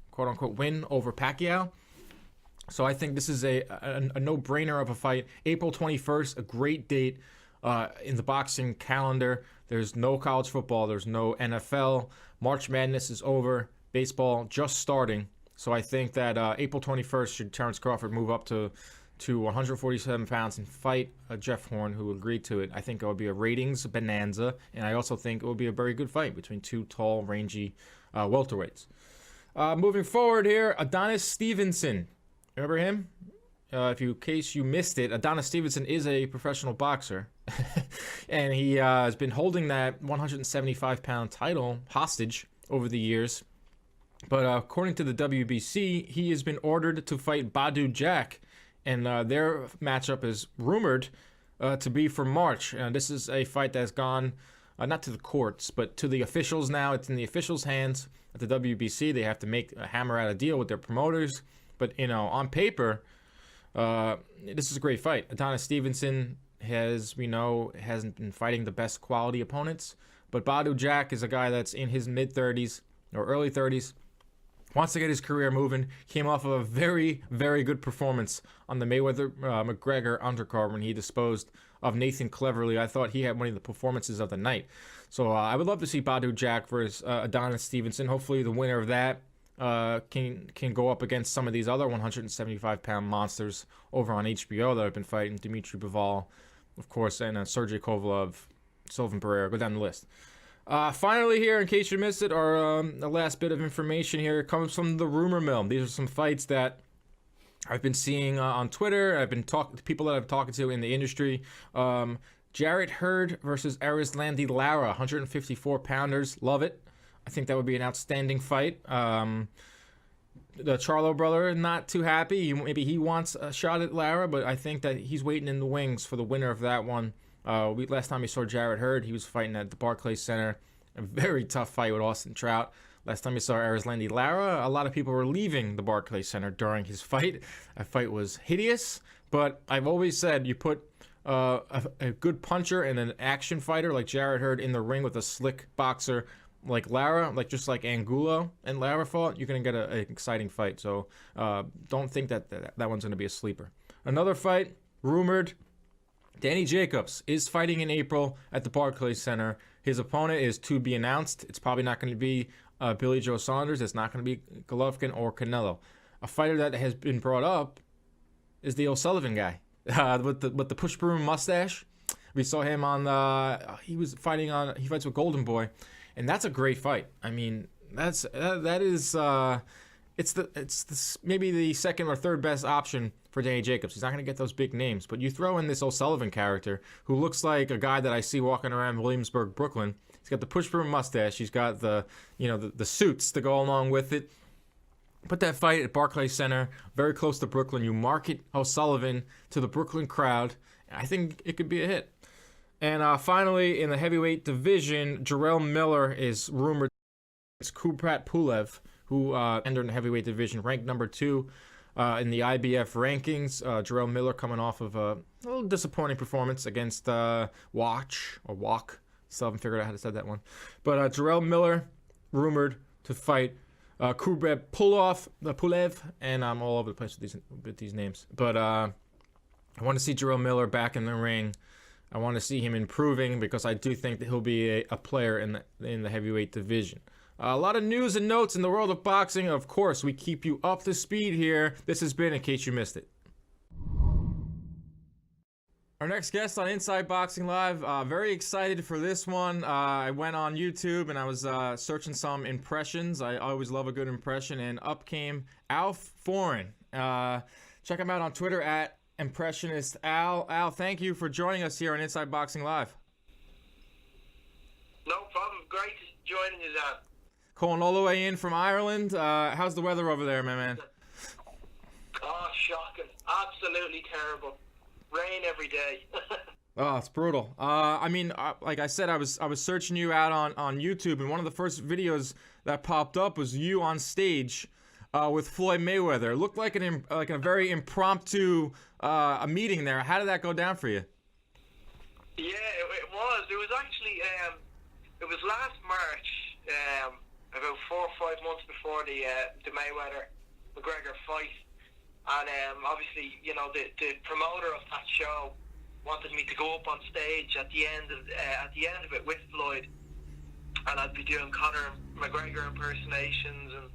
quote-unquote win over Pacquiao. So I think this is a no-brainer of a fight. April 21st, a great date in the boxing calendar. There's no college football. There's no NFL. March Madness is over. Baseball just starting. So I think that April 21st, should Terence Crawford move up to 147 pounds and fight Jeff Horn, who agreed to it, I think it would be a ratings bonanza. And I also think it would be a very good fight between two tall, rangy welterweights. Moving forward here, Adonis Stevenson. Remember him? In case you missed it, Adonis Stevenson is a professional boxer. And he has been holding that 175-pound title hostage over the years. But according to the WBC, he has been ordered to fight Badou Jack. And their matchup is rumored to be for March. This is a fight that's gone, not to the courts, but to the officials now. It's in the officials' hands at the WBC. They have to hammer out a deal with their promoters. But, on paper, this is a great fight. Adonis Stevenson hasn't been fighting the best quality opponents. But Badou Jack is a guy that's in his mid-30s or early 30s. Wants to get his career moving. Came off of a very, very good performance on the Mayweather-McGregor undercard when he disposed of Nathan Cleverly. I thought he had one of the performances of the night. So I would love to see Badou Jack versus Adonis Stevenson. Hopefully the winner of that can go up against some of these other 175-pound monsters over on HBO that have been fighting. Dimitri Bivol, of course, and Sergey Kovalev, Sylvain Pereira. Go down the list. Finally here, in case you missed it, the last bit of information here comes from the rumor mill. These are some fights that I've been seeing on Twitter. I've been talking to people that I've talked to in the industry. Jarrett Hurd versus Arislandi Lara, 154-pounders. Love it. I think that would be an outstanding fight. The Charlo brother, not too happy. Maybe he wants a shot at Lara, but I think that he's waiting in the wings for the winner of that one. Last time we saw Jarrett Hurd, he was fighting at the Barclays Center. A very tough fight with Austin Trout. Last time we saw Arislandi Lara, a lot of people were leaving the Barclays Center during his fight. That fight was hideous, but I've always said you put a good puncher and an action fighter like Jarrett Hurd in the ring with a slick boxer like Lara, just like Angulo and Lara fought, you're going to get an exciting fight. So don't think that one's going to be a sleeper. Another fight, rumored, Danny Jacobs is fighting in April at the Barclays Center. His opponent is to be announced. It's probably not going to be Billy Joe Saunders. It's not going to be Golovkin or Canelo. A fighter that has been brought up is the O'Sullivan guy with the push broom mustache. We saw him he fights with Golden Boy, and that's a great fight. I mean, it's maybe the second or third best option for Danny Jacobs. He's not going to get those big names, but you throw in this O'Sullivan character who looks like a guy that I see walking around Williamsburg, Brooklyn. He's got the push broom mustache. He's got the suits to go along with it. Put that fight at Barclays Center, very close to Brooklyn. You market O'Sullivan to the Brooklyn crowd. I think it could be a hit. And finally, in the heavyweight division, Jerome Miller is rumored against Kubrat Pulev, who entered in the heavyweight division, ranked number 2 in the IBF rankings. Jerome Miller coming off of a little disappointing performance against Walk. Still haven't figured out how to say that one. But Jerome Miller rumored to fight Kubrat Pulev, and I'm all over the place with these names. But I want to see Jerome Miller back in the ring. I want to see him improving because I do think that he'll be a player in the heavyweight division. A lot of news and notes in the world of boxing. Of course, we keep you up to speed here. This has been In Case You Missed It. Our next guest on Inside Boxing Live, very excited for this one. I went on YouTube and I was searching some impressions. I always love a good impression, and up came Alf Foran. Check him out on Twitter at impressionist Al. Al, thank you for joining us here on Inside Boxing Live. No problem. Great joining you, Dan. Calling all the way in from Ireland. How's the weather over there, my man? Oh, shocking. Absolutely terrible. Rain every day. Oh, it's brutal. Like I said, I was searching you out on YouTube, and one of the first videos that popped up was you on stage with Floyd Mayweather. It looked like a very impromptu a meeting there. How did that go down for you? Yeah, it was. It was actually it was last March, about 4 or 5 months before the Mayweather McGregor fight. And obviously, you know, the promoter of that show wanted me to go up on stage at the end of it with Floyd, and I'd be doing Conor McGregor impersonations and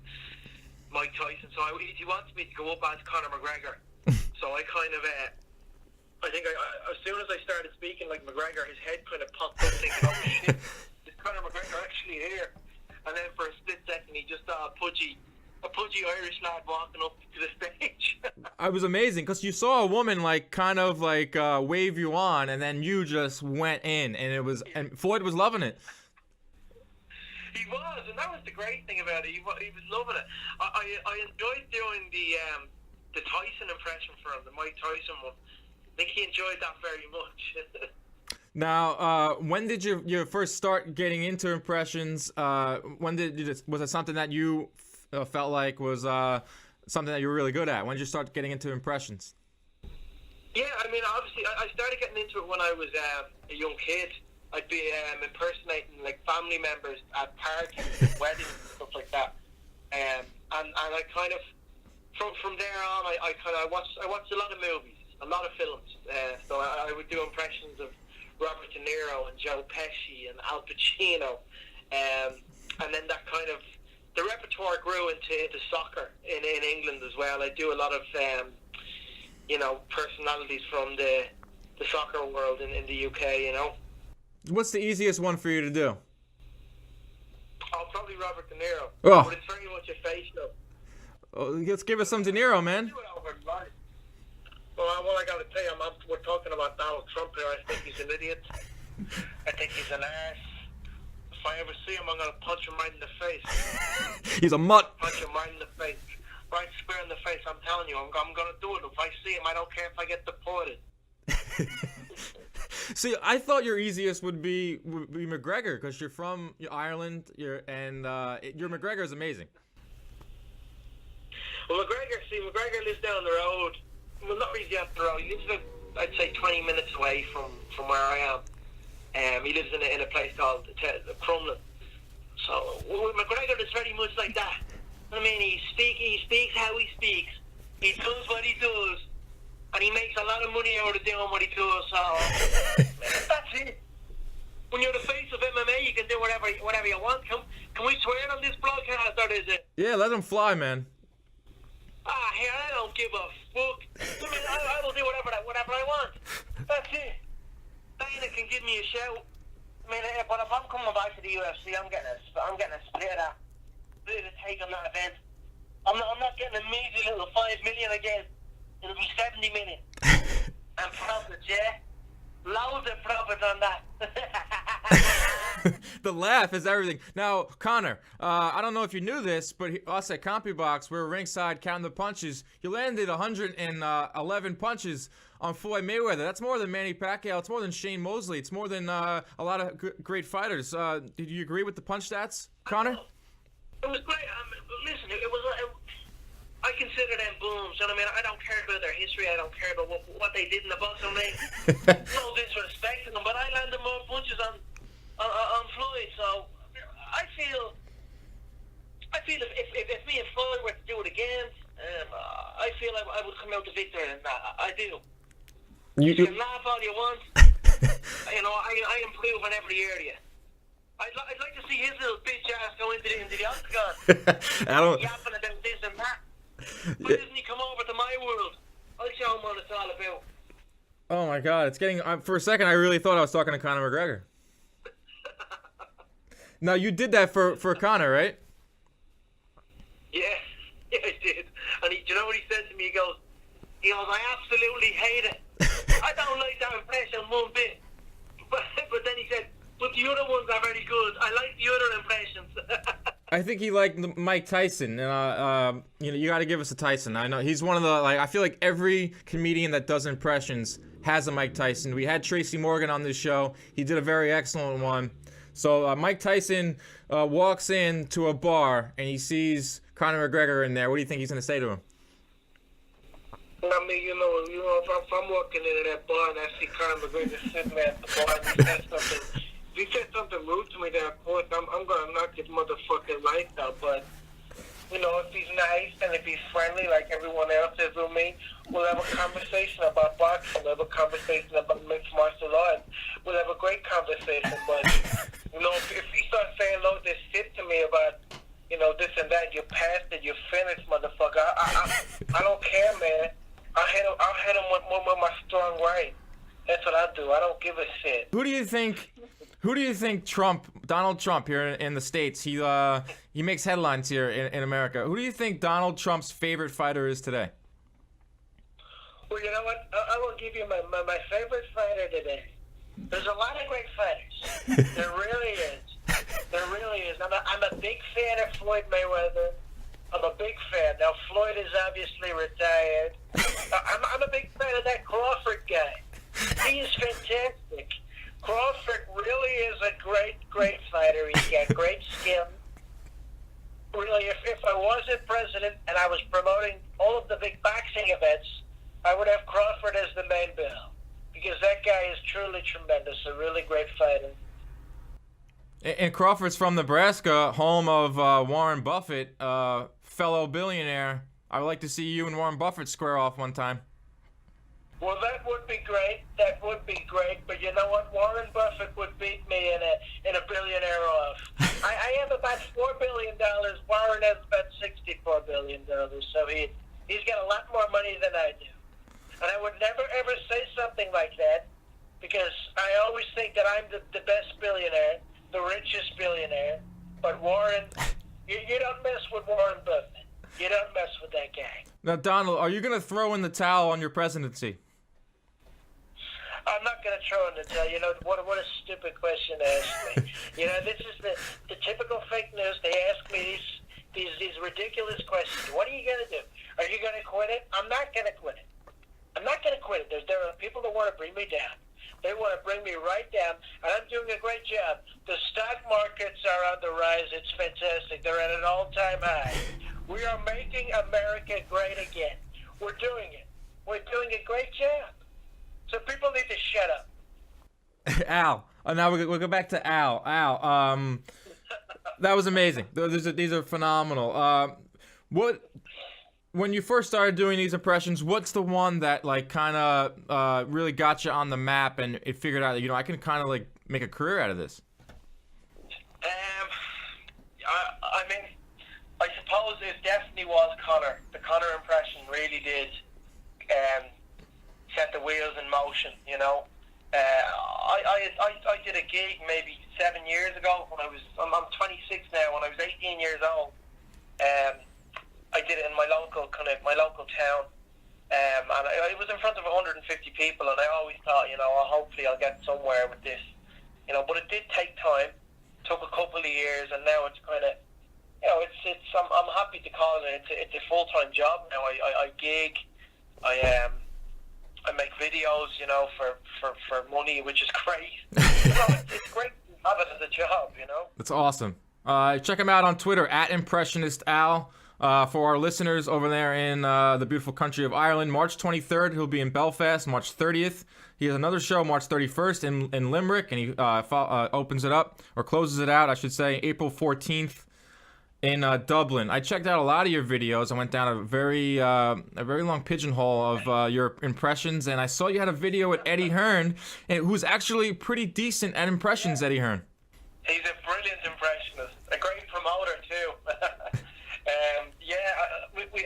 Mike Tyson. So he wanted me to go up as Conor McGregor. So I kind of, I think as soon as I started speaking like McGregor, his head kind of popped up, thinking, "Oh shit, is Conor McGregor actually here?" And then for a split second, he just saw a pudgy Irish lad walking up to the stage. I was amazing because you saw a woman kind of wave you on, and then you just went in, and Floyd was loving it. He was, and that was the great thing about it. He was loving it. I enjoyed doing the Tyson impression for him, the Mike Tyson one. I think he enjoyed that very much. Now, when did you first start getting into impressions? Was it something that you felt like was something that you were really good at? When did you start getting into impressions? Yeah, I mean, obviously, I started getting into it when I was a young kid. I'd be impersonating family members at parties, weddings, stuff like that. And I kind of, from there on, I watched a lot of movies, a lot of films. So I would do impressions of Robert De Niro and Joe Pesci and Al Pacino, and then that kind of, the repertoire grew into soccer in England as well. I do a lot of personalities from the soccer world in the UK. You know. What's the easiest one for you to do? Oh, probably Robert De Niro. Oh. But it's very much a face show. Oh, let's give us some De Niro, man. Well, what I got to tell you, we're talking about Donald Trump here. I think he's an idiot. I think he's an arse. If I ever see him, I'm going to punch him right in the face. He's a mutt. Punch him right in the face. Right square in the face, I'm telling you. I'm going to do it. If I see him, I don't care if I get deported. See, I thought your easiest would be McGregor, because you're from Ireland, your McGregor is amazing. Well, McGregor lives down the road. Well, not really down the road. He lives about, I'd say, 20 minutes away from where I am. He lives in a place called Crumlin. So McGregor is very much like that. I mean, he speaks how he speaks. He does what he does. And he makes a lot of money out of doing what he does. So that's it. When you're the face of MMA, you can do whatever you want. Can we swear on this broadcast, or is it? Yeah, let him fly, man. Here, I don't give a fuck. I mean, I will do whatever I want. That's it. Dana can give me a shout. I mean, but if I'm coming back to the UFC, I'm getting a split of take on that event. I'm not getting a measly little 5 million again. It'll be 70 million. And profits, yeah. Loads of profits on that. The laugh is everything. Now, Conor, I don't know if you knew this, but us at CompuBox, we're ringside counting the punches. You landed 111 punches on Floyd Mayweather. That's more than Manny Pacquiao. It's more than Shane Mosley. It's more than a lot of great fighters. Did you agree with the punch stats, Conor? It was great. Listen, it was. I consider them booms. You know what I mean? I don't care about their history. I don't care about what they did in the boxing ring. No disrespect to them, but I landed more punches on Floyd. So I feel if me and Floyd were to do it again, I feel I would come out the victor in that. I do. You can laugh all you want. You know, I improve in every area. I'd like to see his little bitch ass go into the octagon. I don't. Yapping about this and that. Why doesn't he come over to my world? I'll show him what it's all about. Oh my God! It's getting. For a second, I really thought I was talking to Conor McGregor. Now you did that for Conor, right? Yeah, I did. And you know what he said to me? He goes, I absolutely hate it. I don't like that impression one bit. But then he said, but the other ones are very good. I like the other impressions. I think he liked Mike Tyson, and you got to give us a Tyson. I know he's one of the I feel like every comedian that does impressions has a Mike Tyson. We had Tracy Morgan on this show. He did a very excellent one. So Mike Tyson walks into a bar and he sees Conor McGregor in there. What do you think he's going to say to him? I mean, if I'm walking into that bar and I see Conor McGregor sitting there at the bar and he said something rude to me, then of course I'm going to knock his motherfucking lights out. But, if he's nice and if he's friendly like everyone else is with me, we'll have a conversation about boxing. We'll have a conversation about mixed martial arts. We'll have a great conversation. But, if he starts saying this shit to me about, this and that, you passed it, you finished, motherfucker. I don't care, man. I'll hit him with my strong right. That's what I do. I don't give a shit. Who do you think Donald Trump here in the States, he makes headlines here in America. Who do you think Donald Trump's favorite fighter is today? Well, you know what? I will give you my favorite fighter today. There's a lot of great fighters. There really is. There really is. I'm a big fan of Floyd Mayweather. I'm a big fan. Now, Floyd is obviously retired. I'm a big fan of that Crawford guy. He is fantastic. Crawford really is a great fighter. He's got great skill. Really, if I wasn't president and I was promoting all of the big boxing events, I would have Crawford as the main bill. Because that guy is truly tremendous, a really great fighter. And Crawford's from Nebraska, home of Warren Buffett, fellow billionaire. I would like to see you and Warren Buffett square off one time. Well, that would be great. That would be great. But you know what? Warren Buffett would beat me in a billionaire off. I have about $4 billion. Warren has about $64 billion. So he's got a lot more money than I do. And I would never, ever say something like that because I always think that I'm the best billionaire, the richest billionaire. But Warren, you don't mess with Warren Buffett. You don't mess with that guy. Now, Donald, are you going to throw in the towel on your presidency? I'm not going to throw in the towel. What a stupid question to ask me. This is the typical fake news. They ask me these ridiculous questions. What are you going to do? Are you going to quit it? I'm not going to quit it. I'm not going to quit it. There are people that want to bring me down. They want to bring me right down, and I'm doing a great job. The stock markets are on the rise. It's fantastic. They're at an all-time high. We are making America great again. We're doing it. We're doing a great job. So people need to shut up. Al. Now we'll go back to Al. Al, that was amazing. These are phenomenal. When you first started doing these impressions, what's the one that kind of really got you on the map and it figured out that I can kind of make a career out of this? I mean, I suppose it definitely was Conor. The Conor impression really did set the wheels in motion. I did a gig maybe 7 years ago when I'm 26 now. When I was 18 years old, I did it in my local town, and it was in front of 150 people. And I always thought, hopefully I'll get somewhere with this, But it did take time. Took a couple of years, and now it's kind of, I'm happy to call it. It's a full-time job now. I gig. I make videos, for money, which is great. It's great to have it as a job, That's awesome. Check him out on Twitter, @ImpressionistAl. For our listeners over there in the beautiful country of Ireland, March 23rd, he'll be in Belfast. March 30th, he has another show, March 31st, in Limerick, and he opens it up, or closes it out, I should say, April 14th in Dublin. I checked out a lot of your videos. I went down a very long pigeonhole of your impressions, and I saw you had a video with Eddie Hearn, who's actually pretty decent at impressions, Eddie Hearn. He's a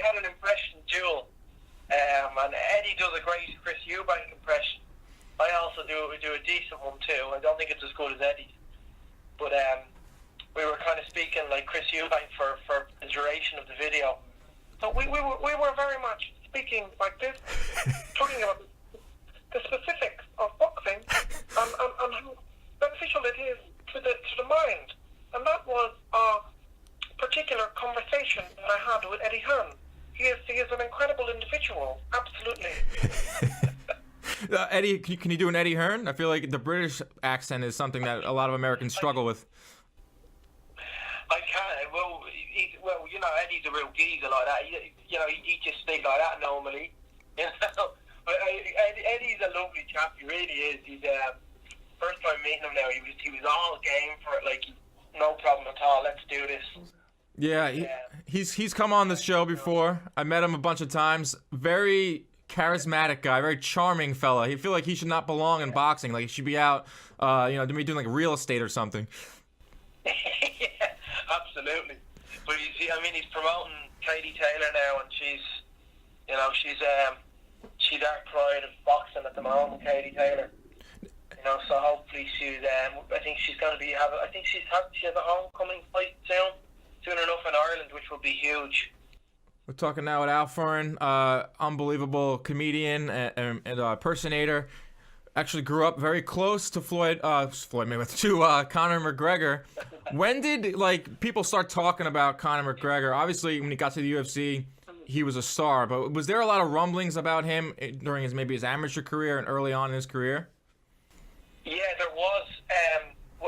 had an impression duel, and Eddie does a great Chris Eubank impression. I also do a decent one too. I don't think it's as good as Eddie's, but we were kind of speaking like Chris Eubank for the duration of the video. So we were very much speaking like this, talking about the specifics of boxing and how beneficial it is to the mind. And that was a particular conversation that I had with Eddie Hearn. He is an incredible individual, absolutely. Eddie, can you do an Eddie Hearn? I feel like the British accent is something that a lot of Americans struggle with. I can't. Well, you know, Eddie's a real geezer like that. He just speaks like that normally. You know, but Eddie's a lovely chap. He really is. He's first time meeting him now. He was all game for it. Like, no problem at all. Let's do this. Yeah, he's come on the show before. I met him a bunch of times. Very charismatic guy, very charming fella. I feel like he should not belong in boxing. Like, he should be out, doing like real estate or something. Yeah, absolutely. But he's promoting Katie Taylor now, and she's our pride of boxing at the moment, Katie Taylor. You know, so hopefully she's. I think she's going to be she has a homecoming fight soon enough in Ireland, which will be huge. We're talking now with Al Foran, unbelievable comedian and impersonator. Actually grew up very close to Floyd Mayweather, to Conor McGregor. When did people start talking about Conor McGregor? Obviously, when he got to the UFC, he was a star. But was there a lot of rumblings about him during his amateur career and early on in his career? Yeah, there was.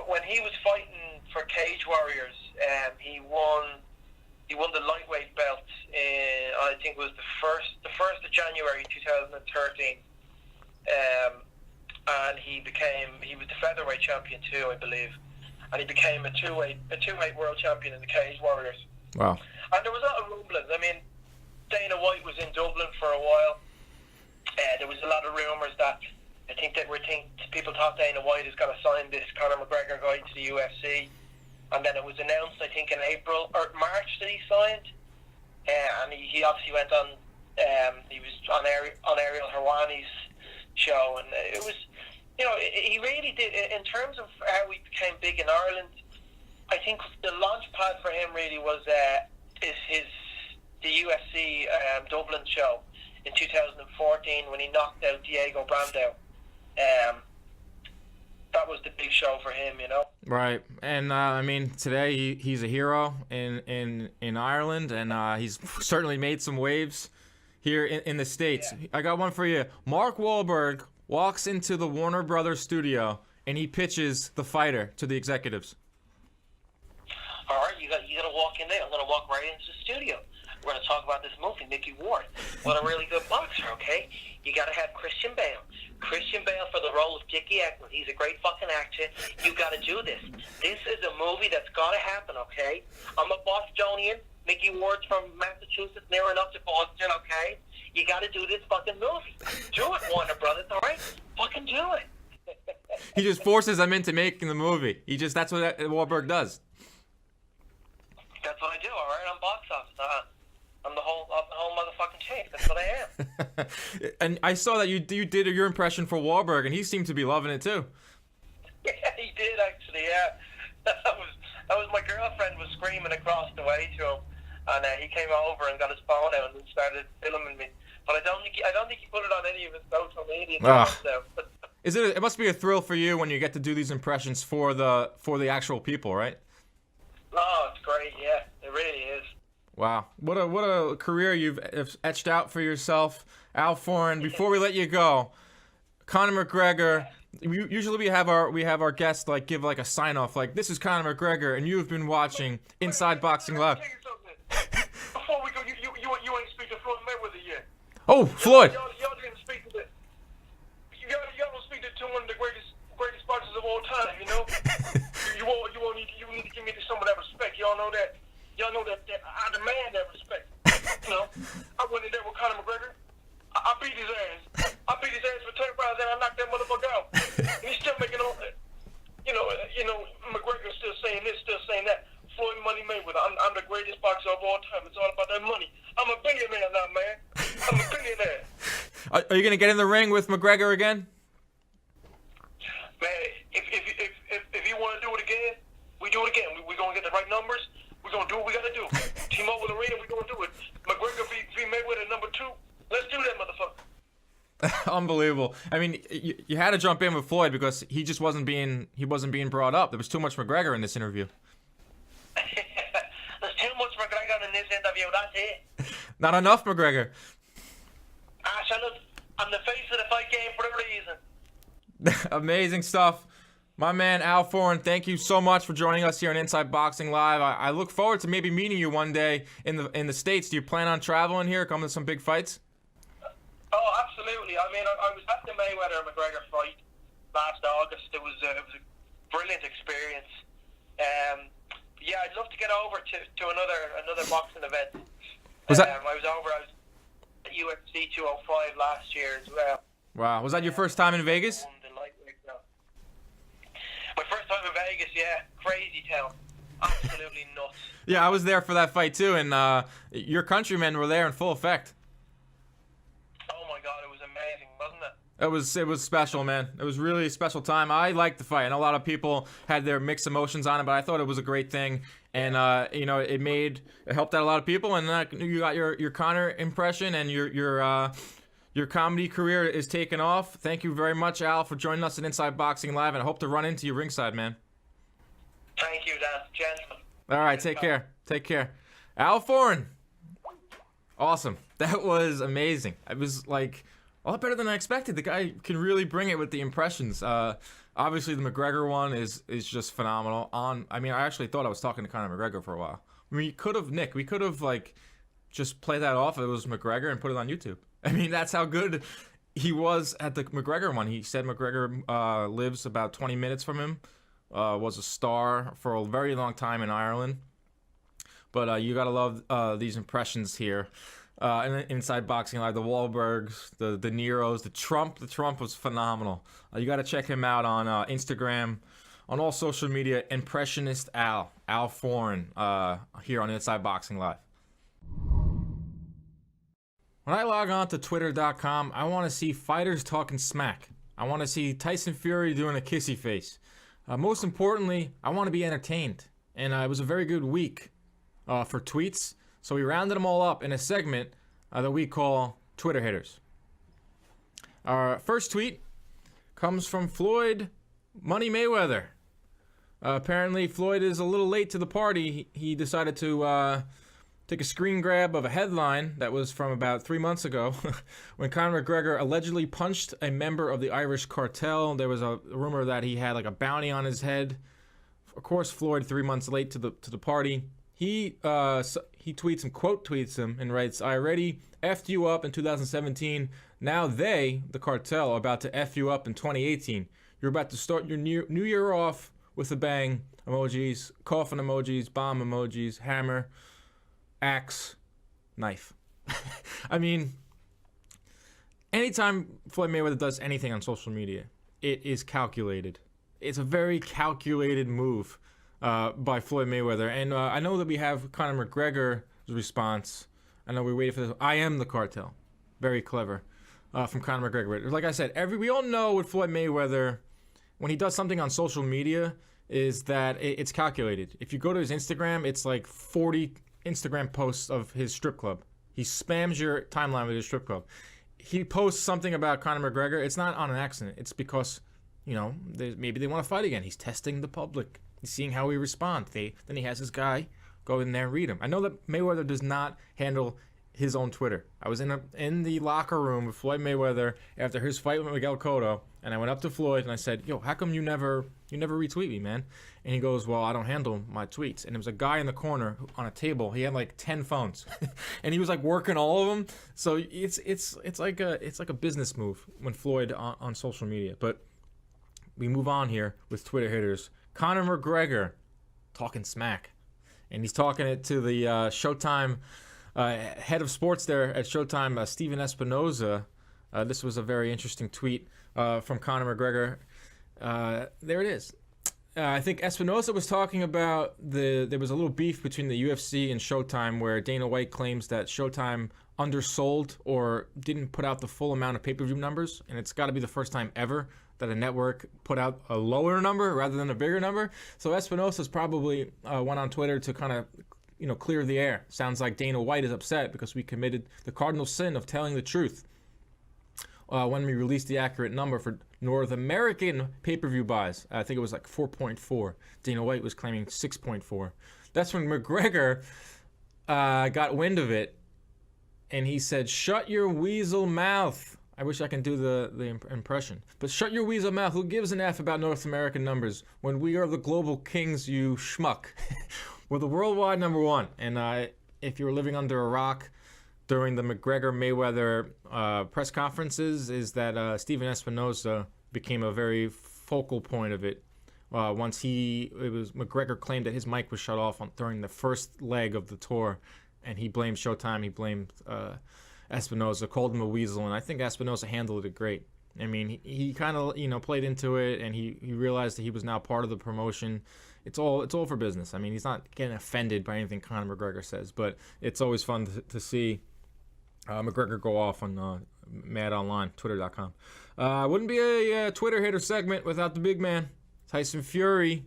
When he was fighting for Cage Warriors, he won the lightweight belt in, I think it was the 1st of January 2013. And he was the featherweight champion too, I believe. And he became a two-weight world champion in the Cage Warriors. Wow. And there was a lot of rumblings. I mean, Dana White was in Dublin for a while. There was a lot of rumours that people thought Dana White has got to sign this Conor McGregor guy to the UFC. And then it was announced, I think, in April or March that he signed. And he obviously went on. He was on Ariel Helwani's show, and it was, he really did. In terms of how he became big in Ireland, I think the launch pad for him really was the UFC Dublin show in 2014 when he knocked out Diego Brandao. That was the big show for him, Right, and today he's a hero in Ireland, and he's certainly made some waves here in the States. Yeah. I got one for you. Mark Wahlberg walks into the Warner Brothers studio and he pitches The Fighter to the executives. All right, you got to walk in there. I'm going to walk right into the studio. We're going to talk about this movie, Mickey Ward. What a really good boxer, okay? You got to have Christian Bale. Christian Bale for the role of Dickie Eklund. He's a great fucking actor. You got to do this. This is a movie that's got to happen, okay? I'm a Bostonian. Mickey Ward's from Massachusetts, near enough to Boston, okay? You got to do this fucking movie. Do it, Warner Brothers, all right? Fucking do it. He just forces them into making the movie. That's what Wahlberg does. That's what I do, all right? I'm box office. I'm the whole motherfucking thing. That's what I am. And I saw that you did your impression for Wahlberg, and he seemed to be loving it too. Yeah, he did actually. Yeah, that was my girlfriend was screaming across the way to him, and he came over and got his phone out and started filming me. But I don't think he put it on any of his social media. So. It must be a thrill for you when you get to do these impressions for the actual people, right? Oh, it's great. Yeah, it really is. Wow, what a career you've etched out for yourself, Al Foran. Before we let you go, Conor McGregor. Usually we have our guests give a sign off this is Conor McGregor, and you've been watching Inside Boxing Live. Before we go, you ain't speak to Floyd Mayweather yet. Oh, Floyd. Y'all didn't speak to y'all don't speak to one of the greatest boxers of all time. You need to give me some of that respect. Y'all know that. Y'all know that I demand that respect. I went in there with Conor McGregor. I beat his ass. I beat his ass for 10 rounds, and I knocked that motherfucker out. And he's still making all that. McGregor's still saying this, still saying that. Floyd Money Mayweather. I'm the greatest boxer of all time. It's all about that money. I'm a billionaire. Are you gonna get in the ring with McGregor again? Man, if you want to do it again, we do it again. We're going to get the right numbers. We're going to do what we got to do. T-Mobile Arena, we're going to do it. McGregor v. Mayweather #2. Let's do that, motherfucker. Unbelievable. I mean, you had to jump in with Floyd because he just wasn't being brought up. There was too much McGregor in this interview. There's too much McGregor in this interview, that's it. Not enough McGregor. Charlotte, I'm the face of the fight game for a reason. Amazing stuff. My man, Al Foran, thank you so much for joining us here on Inside Boxing Live. I look forward to maybe meeting you one day in the States. Do you plan on traveling here, coming to some big fights? Oh, absolutely. I mean, I was at the Mayweather-McGregor fight last August. It was a brilliant experience. Yeah, I'd love to get over to another boxing event. I was at UFC 205 last year as well. Wow. Was that your first time in Vegas? My first time in Vegas, yeah. Crazy town. Absolutely nuts. Yeah, I was there for that fight too, and your countrymen were there in full effect. Oh my God, it was amazing, wasn't it? It was special, man. It was really a special time. I liked the fight, and a lot of people had their mixed emotions on it, but I thought it was a great thing, and it helped out a lot of people, and you got your Conor impression, and your comedy career is taking off. Thank you very much, Al, for joining us at Inside Boxing Live, and I hope to run into you ringside, man. Thank you, Dan. Gentlemen. All right, take care. Take care. Al Foran. Awesome. That was amazing. It was like a lot better than I expected. The guy can really bring it with the impressions. Obviously, the McGregor one is just phenomenal. I actually thought I was talking to Conor McGregor for a while. I mean, we could have like just played that off. It was McGregor and put it on YouTube. I mean, that's how good he was at the McGregor one. He said McGregor lives about 20 minutes from him, was a star for a very long time in Ireland. But you got to love these impressions here. Inside Boxing Live, the Wahlbergs, the De Niros, the Trump. The Trump was phenomenal. You got to check him out on Instagram, on all social media. Impressionist Al Foran, here on Inside Boxing Live. When I log on to Twitter.com, I want to see fighters talking smack. I want to see Tyson Fury doing a kissy face. Most importantly, I want to be entertained. And it was a very good week for tweets. So we rounded them all up in a segment that we call Twitter Hitters. Our first tweet comes from Floyd Money Mayweather. Apparently, Floyd is a little late to the party. He decided to take a screen grab of a headline that was from about 3 months ago when Conor McGregor allegedly punched a member of the Irish cartel. There was a rumor that he had like a bounty on his head. Of course, Floyd 3 months late to the party. He tweets him, quote tweets him, and writes, "I already effed you up in 2017. Now they, the cartel, are about to F you up in 2018. You're about to start your new year off with a bang. Emojis, coffin emojis, bomb emojis, hammer, axe, knife." I mean, anytime Floyd Mayweather does anything on social media, it is calculated. It's a very calculated move by Floyd Mayweather. And I know that we have Conor McGregor's response. I know we waited for this. "I am the cartel." Very clever from Conor McGregor. Like I said, we all know with Floyd Mayweather, when he does something on social media, is that it's calculated. If you go to his Instagram, it's like 40 Instagram posts of his strip club. He spams your timeline with his strip club. He posts something about Conor McGregor. It's not on an accident. It's because, maybe they want to fight again. He's testing the public. He's seeing how we respond. Then he has his guy go in there and read him. I know that Mayweather does not handle his own Twitter. I was in the locker room with Floyd Mayweather after his fight with Miguel Cotto, and I went up to Floyd and I said, "Yo, how come you never retweet me, man?" And he goes, "Well, I don't handle my tweets." And there was a guy in the corner on a table. He had like 10 phones, and he was like working all of them. So it's like a business move when Floyd on social media. But we move on here with Twitter hitters. Conor McGregor talking smack, and he's talking it to the Showtime head of sports there at Showtime, Steven Espinoza. This was a very interesting tweet from Conor McGregor. There it is. I think Espinoza was talking about there was a little beef between the UFC and Showtime where Dana White claims that Showtime undersold or didn't put out the full amount of pay-per-view numbers, and it's got to be the first time ever that a network put out a lower number rather than a bigger number. So Espinosa's probably went on Twitter to kind of, clear the air. Sounds like Dana White is upset because we committed the cardinal sin of telling the truth when we released the accurate number for North American pay-per-view buys. I think it was like 4.4. Dana White was claiming 6.4. That's when McGregor got wind of it, and he said, "Shut your weasel mouth." I wish I can do the impression. But shut your weasel mouth. Who gives an F about North American numbers when we are the global kings, you schmuck? We're the worldwide number one. And if you're living under a rock during the McGregor-Mayweather press conferences, is that Steven Espinosa became a very focal point of it. Once McGregor claimed that his mic was shut off during the first leg of the tour, and he blamed Showtime. He blamed Espinosa, called him a weasel, and I think Espinosa handled it great. I mean, he kind of played into it, and he realized that he was now part of the promotion. It's all for business. I mean, he's not getting offended by anything Conor McGregor says, but it's always fun to see McGregor go off on Mad Online, Twitter.com. Wouldn't be a Twitter hitter segment without the big man, Tyson Fury,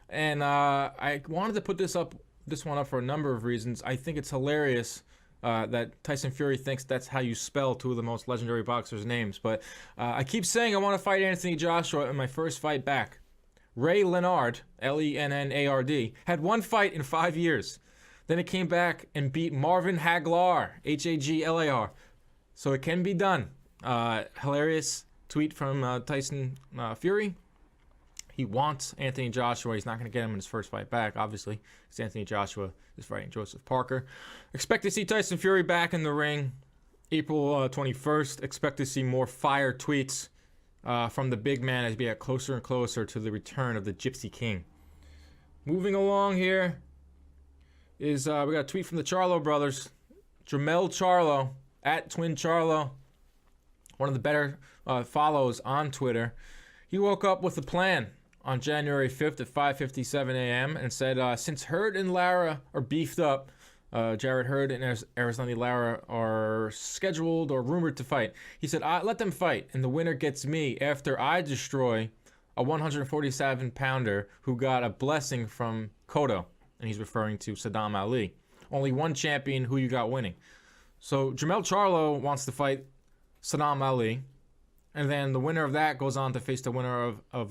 and I wanted to put this one up for a number of reasons. I think it's hilarious that Tyson Fury thinks that's how you spell two of the most legendary boxers' names. But I keep saying I want to fight Anthony Joshua in my first fight back. Ray Leonard, Lennard, had one fight in 5 years. Then it came back and beat Marvin Haglar, Haglar. So it can be done. Hilarious tweet from Tyson Fury. He wants Anthony Joshua. He's not going to get him in his first fight back, obviously, because Anthony Joshua is fighting Joseph Parker. Expect to see Tyson Fury back in the ring April 21st. Expect to see more fire tweets from the big man as we get closer and closer to the return of the Gypsy King. Moving along here is we got a tweet from the Charlo brothers. Jamel Charlo, at Twin Charlo, one of the better follows on Twitter. He woke up with a plan on January 5th at 5:57 a.m. and said, since Hurd and Lara are beefed up, Jarrett Hurd and Arislandi Lara are scheduled or rumored to fight. He said, let them fight, and the winner gets me after I destroy a 147-pounder who got a blessing from Cotto. And he's referring to Saddam Ali. Only one champion, who you got winning. So Jamel Charlo wants to fight Saddam Ali. And then the winner of that goes on to face the winner of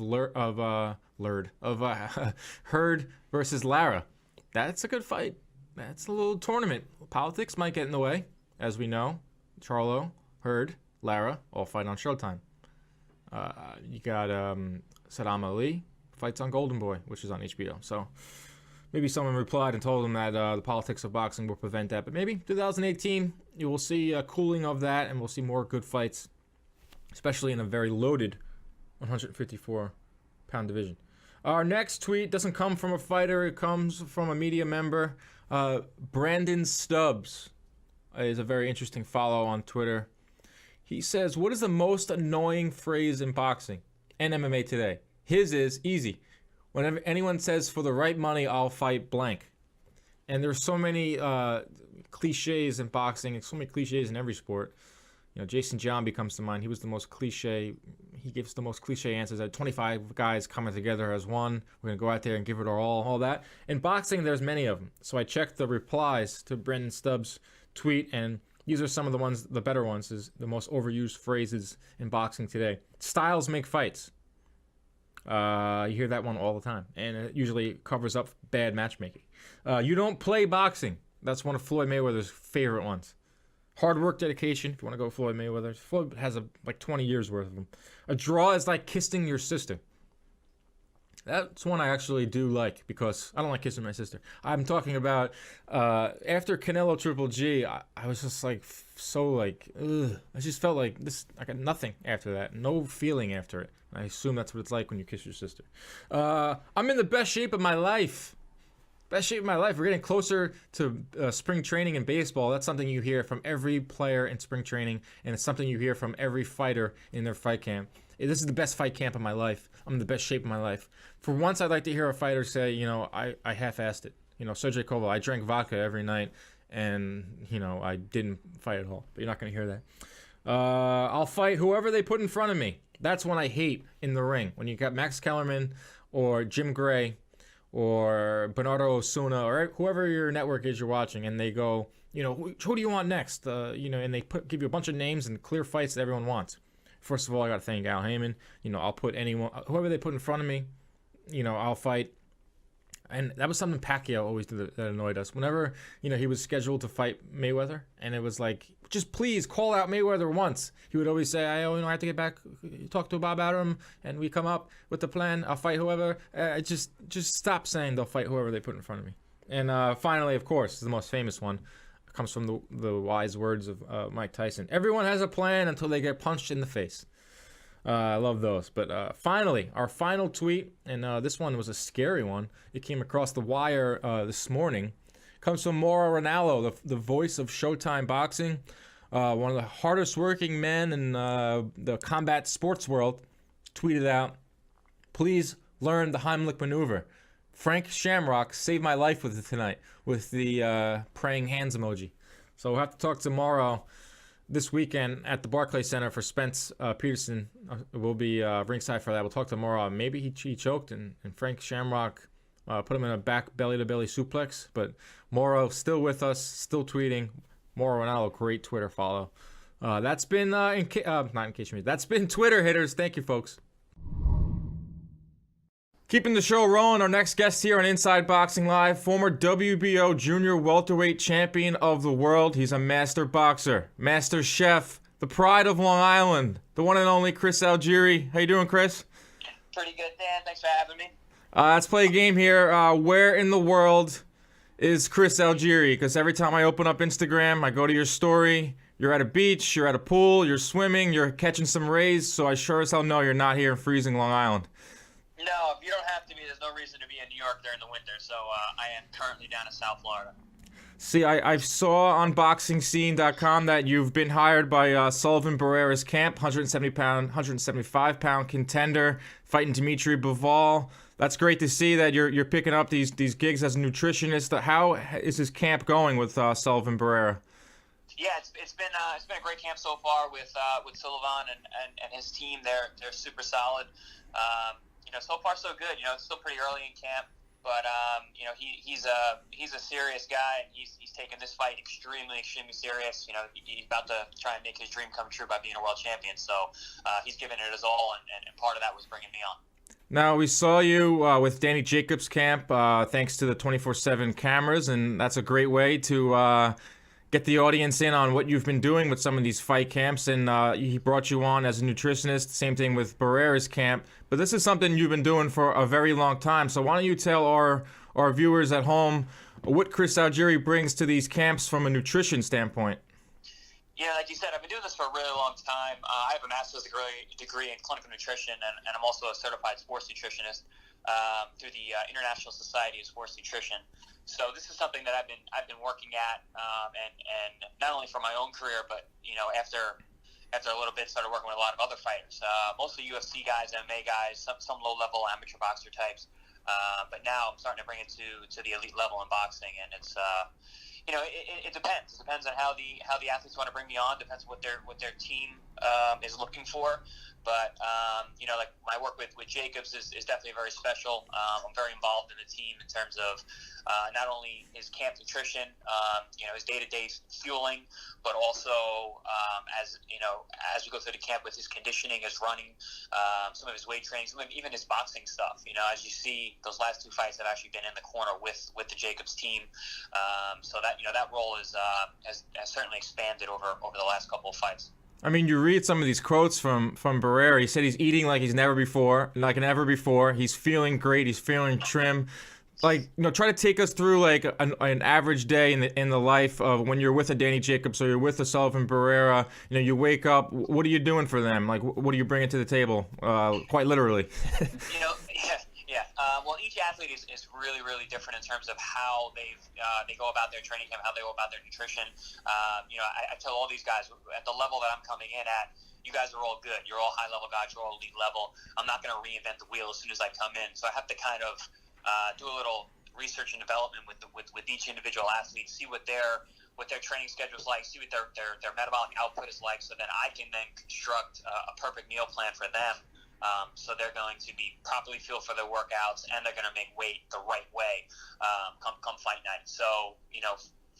Hurd versus Lara. That's a good fight. That's a little tournament. Politics might get in the way, as we know. Charlo, Hurd, Lara all fight on Showtime. You got Saddam Ali fights on Golden Boy, which is on HBO. So maybe someone replied and told him that the politics of boxing will prevent that. But maybe 2018, you will see a cooling of that, and we'll see more good fights, especially in a very loaded 154-pound division. Our next tweet doesn't come from a fighter. It comes from a media member. Brandon Stubbs is a very interesting follow on Twitter. He says, what is the most annoying phrase in boxing and MMA today? His is easy. Whenever anyone says, for the right money, I'll fight blank. And there's so many cliches in boxing and so many cliches in every sport. Jason Giambi comes to mind. He was the most cliche. He gives the most cliche answers. 25 guys coming together as one. We're going to go out there and give it our all that. In boxing, there's many of them. So I checked the replies to Brendan Stubbs' tweet, and these are some of the ones, the better ones, is the most overused phrases in boxing today. Styles make fights. You hear that one all the time, and it usually covers up bad matchmaking. You don't play boxing. That's one of Floyd Mayweather's favorite ones. Hard work, dedication, if you want to go Floyd Mayweather. Floyd has like 20 years worth of them. A draw is like kissing your sister. That's one I actually do like, because I don't like kissing my sister. I'm talking about after Canelo Triple G, I was just like ugh. I just felt like this. I got nothing after that. No feeling after it. I assume that's what it's like when you kiss your sister. I'm in the best shape of my life. Best shape of my life. We're getting closer to spring training in baseball. That's something you hear from every player in spring training, and it's something you hear from every fighter in their fight camp. This is the best fight camp of my life. I'm in the best shape of my life. For once, I'd like to hear a fighter say, I half-assed it. Sergey Kovalev, I drank vodka every night, and I didn't fight at all. But you're not going to hear that. I'll fight whoever they put in front of me. That's one I hate in the ring. When you got Max Kellerman or Jim Gray or Bernardo Osuna or whoever your network is you're watching, and they go, who do you want next? And they give you a bunch of names and clear fights that everyone wants. First of all, I got to thank Al Heyman. I'll put whoever they put in front of me, I'll fight. And that was something Pacquiao always did that annoyed us. Whenever, he was scheduled to fight Mayweather, and it was like, just please call out Mayweather once. He would always say, I have to get back, talk to Bob Arum, and we come up with the plan. I'll fight whoever. Just stop saying they'll fight whoever they put in front of me. And finally, of course, the most famous one comes from the wise words of Mike Tyson. Everyone has a plan until they get punched in the face. I love those. But finally, our final tweet, and this one was a scary one. It came across the wire this morning. Comes from Mauro Ranallo, the voice of Showtime Boxing, one of the hardest working men in the combat sports world. Tweeted out, "Please learn the Heimlich maneuver. Frank Shamrock saved my life with it tonight," with the praying hands emoji. So we'll have to talk to Mauro this weekend at the Barclays Center for Spence Peterson. We'll be ringside for that. We'll talk to Mauro. Maybe he choked and Frank Shamrock put him in a back belly-to-belly suplex. But Mauro still with us, still tweeting. Mauro Ranallo, great Twitter follow. That's been, not in case you missed, that's been Twitter Hitters. Thank you, folks. Keeping the show rolling, our next guest here on Inside Boxing Live, former WBO junior welterweight champion of the world. He's a master boxer, master chef, the pride of Long Island, the one and only Chris Algieri. How you doing, Chris? Pretty good, Dan. Thanks for having me. Let's play a game here. Where in the world is Chris Algieri? Because every time I open up Instagram, I go to your story. You're at a beach, you're at a pool, you're swimming, you're catching some rays, so I sure as hell know you're not here in freezing Long Island. No, if you don't have to be, there's no reason to be in New York during the winter, so I am currently down in South Florida. See, I saw on BoxingScene.com that you've been hired by Sullivan Barrera's camp, 175-pound contender, fighting Dimitri Bivol. That's great to see that you're picking up these gigs as a nutritionist. How is his camp going with Sullivan Barrera? Yeah, it's been a great camp so far with Sullivan and his team. They're super solid. So far so good. It's still pretty early in camp, but he's a serious guy, and he's taken this fight extremely serious. He's about to try and make his dream come true by being a world champion. So he's given it his all, and part of that was bringing me on. Now, we saw you with Danny Jacobs' camp, thanks to the 24/7 cameras, and that's a great way to get the audience in on what you've been doing with some of these fight camps, and he brought you on as a nutritionist. Same thing with Barrera's camp. But this is something you've been doing for a very long time. So why don't you tell our viewers at home what Chris Algieri brings to these camps from a nutrition standpoint? Yeah, like you said, I've been doing this for a really long time. I have a master's degree in clinical nutrition, and I'm also a certified sports nutritionist through the International Society of Sports Nutrition. So this is something that I've been working at, and not only for my own career, but after a little bit, started working with a lot of other fighters, mostly UFC guys, MMA guys, some low-level amateur boxer types. But now I'm starting to bring it to the elite level in boxing, and it's it depends. It depends on how the athletes want to bring me on. Depends what their team is looking for. But like my work with Jacobs is definitely very special. I'm very involved in the team in terms of not only his camp nutrition, his day-to-day fueling, but also as we go through the camp with his conditioning, his running, some of his weight training, even his boxing stuff. As you see, those last two fights have actually been in the corner with the Jacobs team. So that that role has certainly expanded over the last couple of fights. I mean, you read some of these quotes from Barrera. He said he's eating like never before. He's feeling great. He's feeling trim. Try to take us through like an average day in the life of when you're with a Danny Jacobs or you're with a Sullivan Barrera. You wake up. What are you doing for them? Like, what are you bringing to the table? Quite literally. Yeah. Well, each athlete is really, really different in terms of how they go about their training camp, how they go about their nutrition. I tell all these guys at the level that I'm coming in at, you guys are all good. You're all high-level guys. You're all elite level. I'm not going to reinvent the wheel as soon as I come in. So I have to kind of do a little research and development with each individual athlete, see what their training schedule is like, see what their metabolic output is like, so that I can then construct a perfect meal plan for them. So they're going to be properly fueled for their workouts, and they're going to make weight the right way come fight night. So,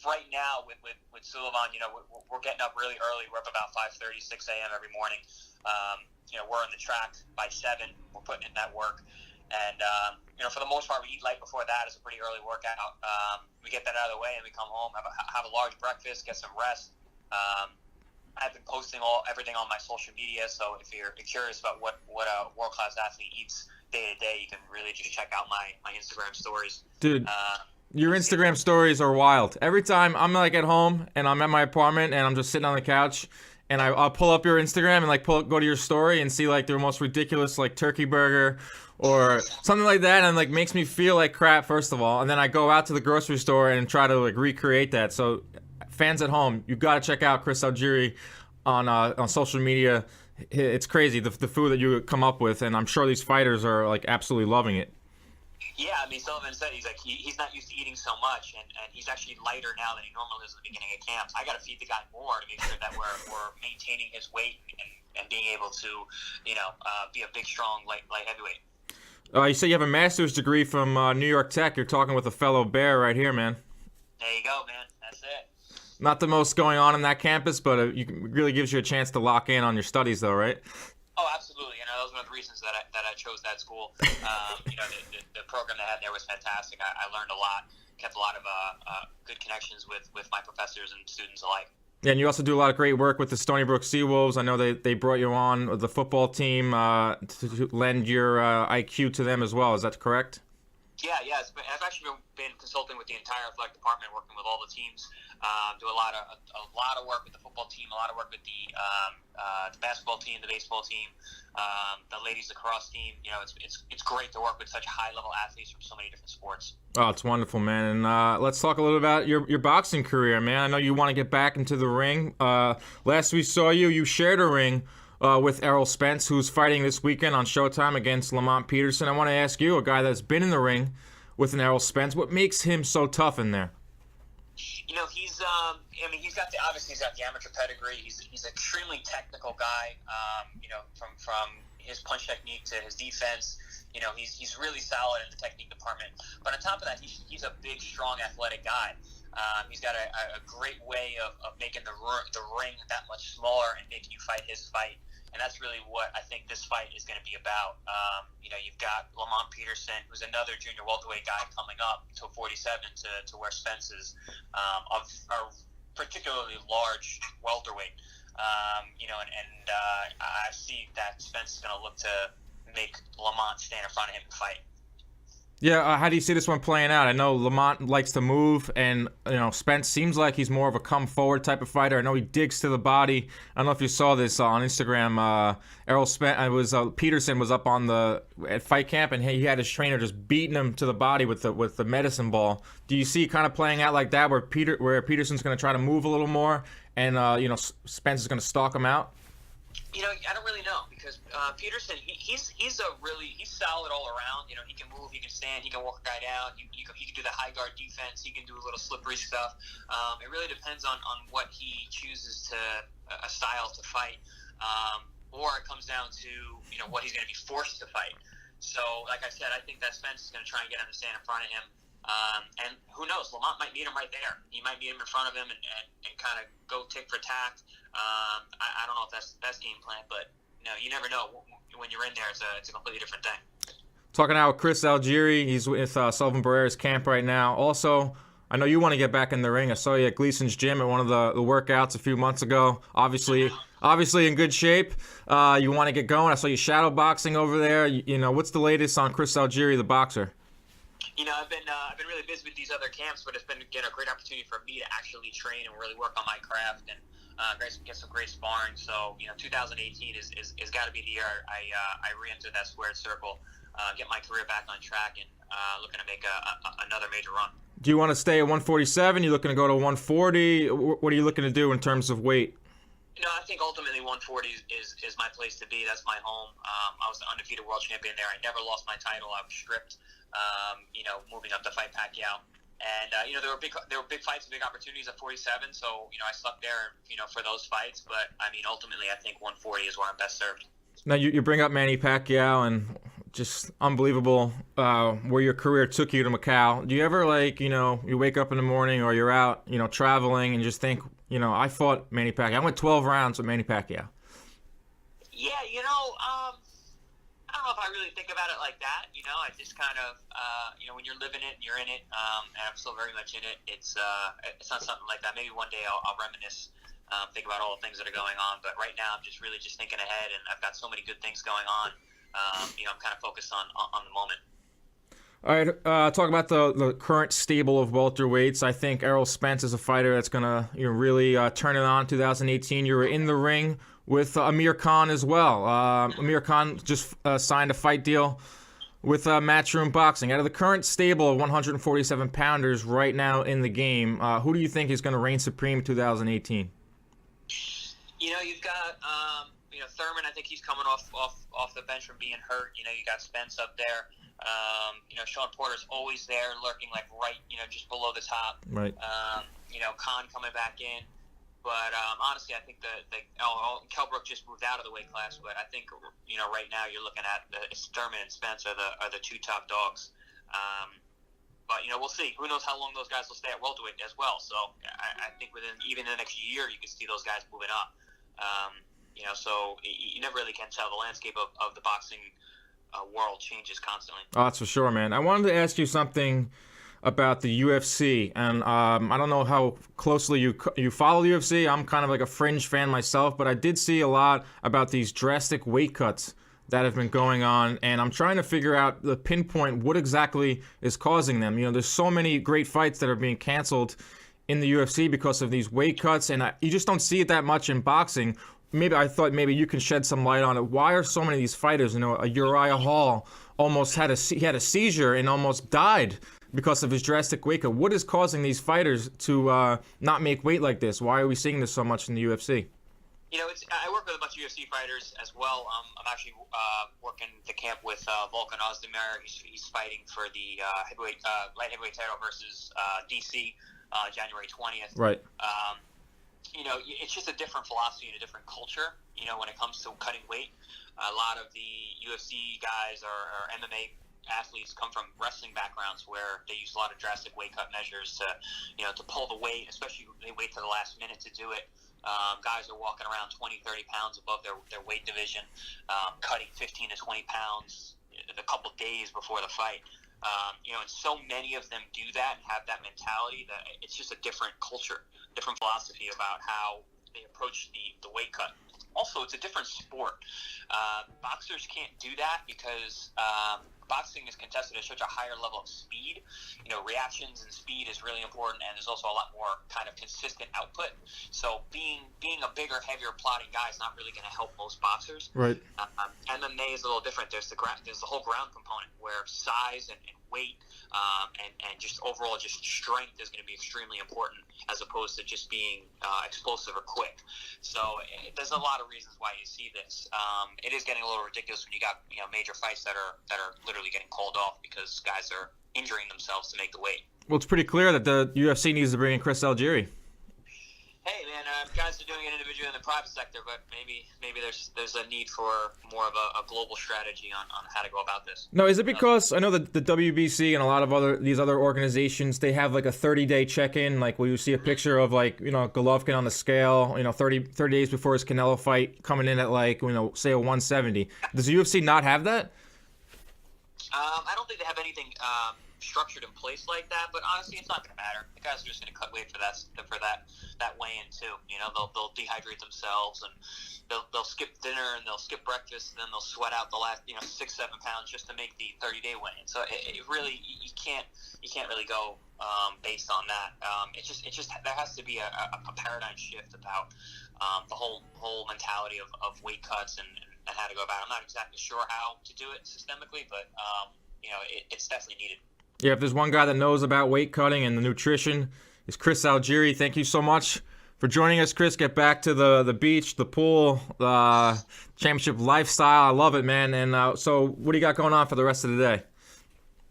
right now with Sullivan, we're getting up really early. We're up about 5:30, 6 a.m. every morning. We're on the track by 7. We're putting in that work. And, for the most part, we eat light before that. It's a pretty early workout. We get that out of the way, and we come home, have a large breakfast, get some rest. I've been posting everything on my social media, so if you're curious about what a world-class athlete eats day to day, you can really just check out my Instagram stories. Dude, your Instagram stories are wild. Every time I'm like at home and I'm at my apartment and I'm just sitting on the couch, and I'll pull up your Instagram and like go to your story and see like their most ridiculous like turkey burger or something like that, and like makes me feel like crap first of all, and then I go out to the grocery store and try to like recreate that. So fans at home, you got to check out Chris Algieri on social media. It's crazy the food that you come up with, and I'm sure these fighters are like absolutely loving it. Yeah, I mean, Sullivan said he's not used to eating so much, and he's actually lighter now than he normally is at the beginning of camp. I got to feed the guy more to make sure that we're maintaining his weight and being able to, be a big, strong light heavyweight. You say you have a master's degree from New York Tech. You're talking with a fellow Bear right here, man. There you go, man. That's it. Not the most going on in that campus, but it really gives you a chance to lock in on your studies, though, right? Oh, absolutely. Those were the reasons that I chose that school. The program they had there was fantastic. I learned a lot, kept a lot of good connections with my professors and students alike. Yeah, and you also do a lot of great work with the Stony Brook Seawolves. I know they brought you on the football team to lend your IQ to them as well. Is that correct? Yeah. I've actually been consulting with the entire athletic department, working with all the teams. Do a lot of work with the football team, a lot of work with the basketball team, the baseball team, the ladies lacrosse team. It's great to work with such high level athletes from so many different sports. Oh, it's wonderful, man. And let's talk a little about your boxing career, man. I know you want to get back into the ring. Last we saw you shared a ring with Errol Spence, who's fighting this weekend on Showtime against Lamont Peterson. I want to ask you, a guy that's been in the ring with an Errol Spence, what makes him so tough in there? He's got the amateur pedigree. He's an extremely technical guy. From his punch technique to his defense, he's really solid in the technique department. But on top of that, he's a big, strong, athletic guy. He's got a great way of making the ring that much smaller and making you fight his fight. And that's really what I think this fight is going to be about. You've got Lamont Peterson, who's another junior welterweight guy coming up to 47 to where Spence is, of a particularly large welterweight. I see that Spence is going to look to make Lamont stand in front of him and fight. Yeah, how do you see this one playing out? I know Lamont likes to move, and Spence seems like he's more of a come-forward type of fighter. I know he digs to the body. I don't know if you saw this on Instagram. Errol Spence, Peterson was up at fight camp, and he had his trainer just beating him to the body with the medicine ball. Do you see kind of playing out like that, where Peterson's going to try to move a little more, and Spence is going to stalk him out? I don't really know, because Peterson, he's solid all around. He can move, he can stand, he can walk a guy down. He can do the high guard defense. He can do a little slippery stuff. It really depends on what he chooses a style to fight, or it comes down to what he's going to be forced to fight. So, like I said, I think that Spence is going to try and get him to stand in front of him. And who knows? Lamont might meet him right there. He might meet him in front of him and kind of go tick for tack. I don't know if that's the best game plan, but you never know. When you're in there, it's a completely different thing. Talking now with Chris Algieri. He's with Sullivan Barrera's camp right now. Also, I know you want to get back in the ring. I saw you at Gleason's gym at one of the workouts a few months ago. Obviously in good shape. You want to get going. I saw you shadow boxing over there. What's the latest on Chris Algieri, the boxer? I've been really busy with these other camps, but it's been a great opportunity for me to actually train and really work on my craft and get some great sparring. So 2018 is got to be the year I re-enter that squared circle, get my career back on track, and looking to make another major run. Do you want to stay at 147? You looking to go to 140? What are you looking to do in terms of weight? I think ultimately 140 is my place to be. That's my home. I was the undefeated world champion there. I never lost my title. I was stripped, moving up to fight Pacquiao. And, there were big fights and big opportunities at 47. So, I stuck there, for those fights. But, ultimately, I think 140 is where I'm best served. Now, you bring up Manny Pacquiao and just unbelievable where your career took you to Macau. Do you ever, you wake up in the morning or you're out, traveling and just think, I fought Manny Pacquiao. I went 12 rounds with Manny Pacquiao. Yeah, I don't know if I really think about it like that. I just kind of, when you're living it and you're in it, and I'm still very much in it, it's not something like that. Maybe one day I'll reminisce, think about all the things that are going on. But right now I'm just really just thinking ahead, and I've got so many good things going on. I'm kind of focused on the moment. All right, talk about the current stable of welterweights. I think Errol Spence is a fighter that's going to really turn it on 2018. You were in the ring with Amir Khan as well. Amir Khan just signed a fight deal with Matchroom Boxing. Out of the current stable of 147-pounders right now in the game, who do you think is going to reign supreme in 2018? You've got Thurman. I think he's coming off the bench from being hurt. You got Spence up there. Sean Porter's always there, lurking right, just below the top. Right. Khan coming back in. But honestly, I think Kelbrook just moved out of the weight class. But I think right now you're looking at Thurman and Spence are the two top dogs. But we'll see. Who knows how long those guys will stay at welterweight as well. So I think within even the next year, you can see those guys moving up. So you never really can tell. The landscape of the boxing world changes constantly. Oh, that's for sure, man. I wanted to ask you something about the UFC, and I don't know how closely you follow the UFC. I'm kind of like a fringe fan myself, but I did see a lot about these drastic weight cuts that have been going on, and I'm trying to figure out the pinpoint what exactly is causing them. There's so many great fights that are being canceled in the UFC because of these weight cuts, and you just don't see it that much in boxing. I thought maybe you can shed some light on it. Why are so many of these fighters? Uriah Hall almost had a seizure and almost died because of his drastic weight cut. What is causing these fighters to not make weight like this? Why are we seeing this so much in the UFC? I work with a bunch of UFC fighters as well. I'm actually working the camp with Volkan Ozdemir. He's fighting for the light heavyweight title versus DC January 20th. Right. It's just a different philosophy and a different culture, when it comes to cutting weight. A lot of the UFC guys or MMA athletes come from wrestling backgrounds where they use a lot of drastic weight cut measures to pull the weight, especially they wait to the last minute to do it. Guys are walking around 20, 30 pounds above their weight division, cutting 15 to 20 pounds a couple days before the fight. And so many of them do that and have that mentality that it's just a different culture, different philosophy about how they approach the weight cut. Also, it's a different sport. Boxers can't do that because boxing is contested at such a higher level of speed. Reactions and speed is really important, and there's also a lot more kind of consistent output. So being a bigger, heavier, plodding guy is not really going to help most boxers. Right. MMA is a little different. There's the whole ground component where size and weight and just overall just strength is going to be extremely important as opposed to just being explosive or quick. So there's a lot of reasons why you see this. It is getting a little ridiculous when you got major fights that are literally getting called off because guys are injuring themselves to make the weight. Well, it's pretty clear that the UFC needs to bring in Chris Algieri. Hey, man, guys are doing it individually in the private sector, but maybe there's a need for more of a global strategy on how to go about this. No, is it because I know that the WBC and a lot of these other organizations, they have like a 30-day check-in, like where you see a picture of Golovkin on the scale, 30 days before his Canelo fight, coming in at say a 170. Does the UFC not have that? I don't think they have anything structured in place like that, but honestly, it's not going to matter. The guys are just going to cut weight for that weigh-in too. They'll dehydrate themselves and they'll skip dinner and they'll skip breakfast and then they'll sweat out the last 6-7 pounds just to make the 30-day weigh-in. So it really you can't really go based on that. It's just there has to be a paradigm shift about the whole mentality of weight cuts and how to go about it. I'm not exactly sure how to do it systemically, but it's definitely needed. Yeah, if there's one guy that knows about weight cutting and the nutrition, it's Chris Algieri. Thank you so much for joining us, Chris. Get back to the beach, the pool, the championship lifestyle. I love it, man. And so what do you got going on for the rest of the day?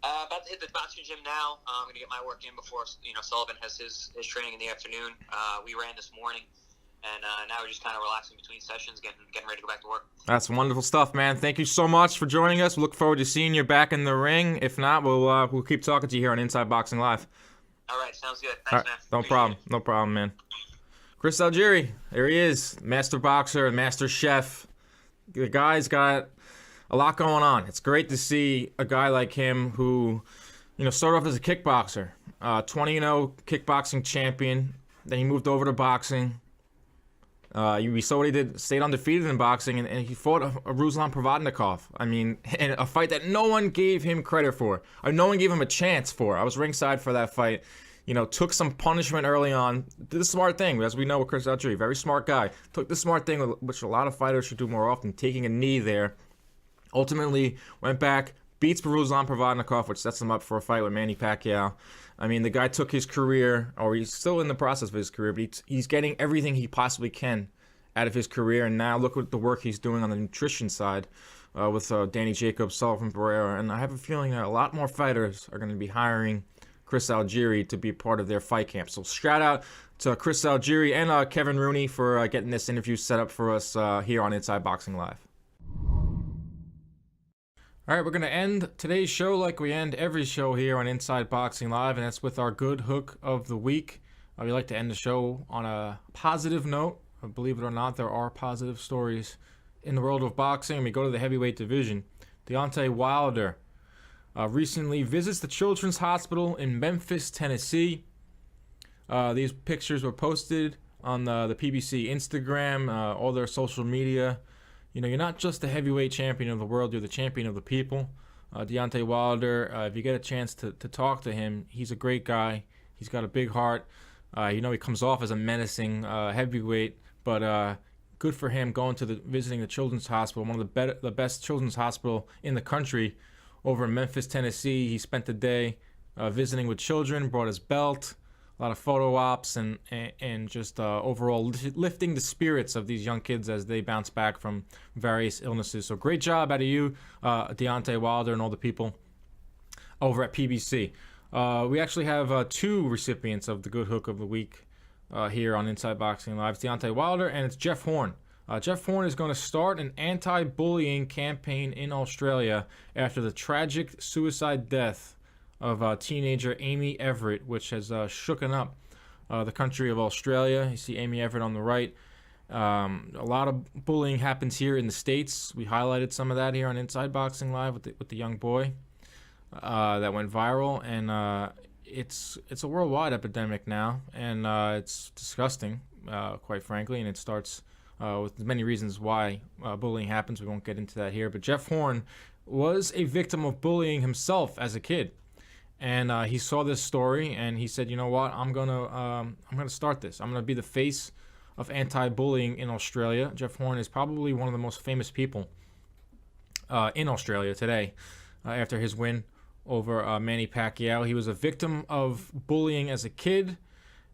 About to hit the boxing gym now. I'm going to get my work in before Sullivan has his training in the afternoon. We ran this morning, and now we're just kind of relaxing between sessions, getting ready to go back to work. That's wonderful stuff, man. Thank you so much for joining us. We look forward to seeing you back in the ring. If not, we'll keep talking to you here on Inside Boxing Live. All right, sounds good. Thanks, man. No problem, man. Chris Algieri, there he is, master boxer and master chef. The guy's got a lot going on. It's great to see a guy like him who, started off as a kickboxer, 20-0 kickboxing champion. Then he moved over to boxing. We saw what he did, stayed undefeated in boxing, and he fought a Ruslan Provodnikov. I mean, in a fight that no one gave him credit for, or no one gave him a chance for. I was ringside for that fight. Took some punishment early on. Did the smart thing, as we know with Chris Algieri, very smart guy. Took the smart thing, which a lot of fighters should do more often, taking a knee there. Ultimately, went back, beats Ruslan Provodnikov, which sets him up for a fight with Manny Pacquiao. I mean, the guy took his career, or he's still in the process of his career, but he's getting everything he possibly can out of his career. And now look at the work he's doing on the nutrition side with Danny Jacobs, Sullivan Barrera. And I have a feeling that a lot more fighters are going to be hiring Chris Algieri to be part of their fight camp. So shout out to Chris Algieri and Kevin Rooney for getting this interview set up for us here on Inside Boxing Live. All right, we're going to end today's show like we end every show here on Inside Boxing Live, and that's with our good hook of the week. We like to end the show on a positive note. Believe it or not, there are positive stories in the world of boxing. And we go to the heavyweight division. Deontay Wilder recently visits the Children's Hospital in Memphis, Tennessee. These pictures were posted on the PBC Instagram, all their social media. You're not just the heavyweight champion of the world, you're the champion of the people. Deontay Wilder, if you get a chance to talk to him, he's a great guy. He's got a big heart. He comes off as a menacing heavyweight, but good for him going to visiting the Children's Hospital, one of the best children's hospital in the country. Over in Memphis, Tennessee, he spent the day visiting with children, brought his belt, a lot of photo ops, and just overall lifting the spirits of these young kids as they bounce back from various illnesses. So great job out of you, Deontay Wilder, and all the people over at PBC. We actually have two recipients of the good hook of the week here on Inside Boxing Live. It's Deontay Wilder, and it's Jeff Horn. Jeff Horn is going to start an anti-bullying campaign in Australia after the tragic suicide death of teenager Amy Everett, which has shooken up the country of Australia. You see Amy Everett on the right. A lot of bullying happens here in the States. We highlighted some of that here on Inside Boxing Live with the young boy that went viral, and it's a worldwide epidemic now, and it's disgusting, quite frankly, and it starts with many reasons why bullying happens. We won't get into that here, but Jeff Horn was a victim of bullying himself as a kid, and he saw this story and he said, "You know what? I'm gonna start this. I'm gonna be the face of anti-bullying in Australia." Jeff Horn is probably one of the most famous people in Australia today after his win over Manny Pacquiao. He was a victim of bullying as a kid.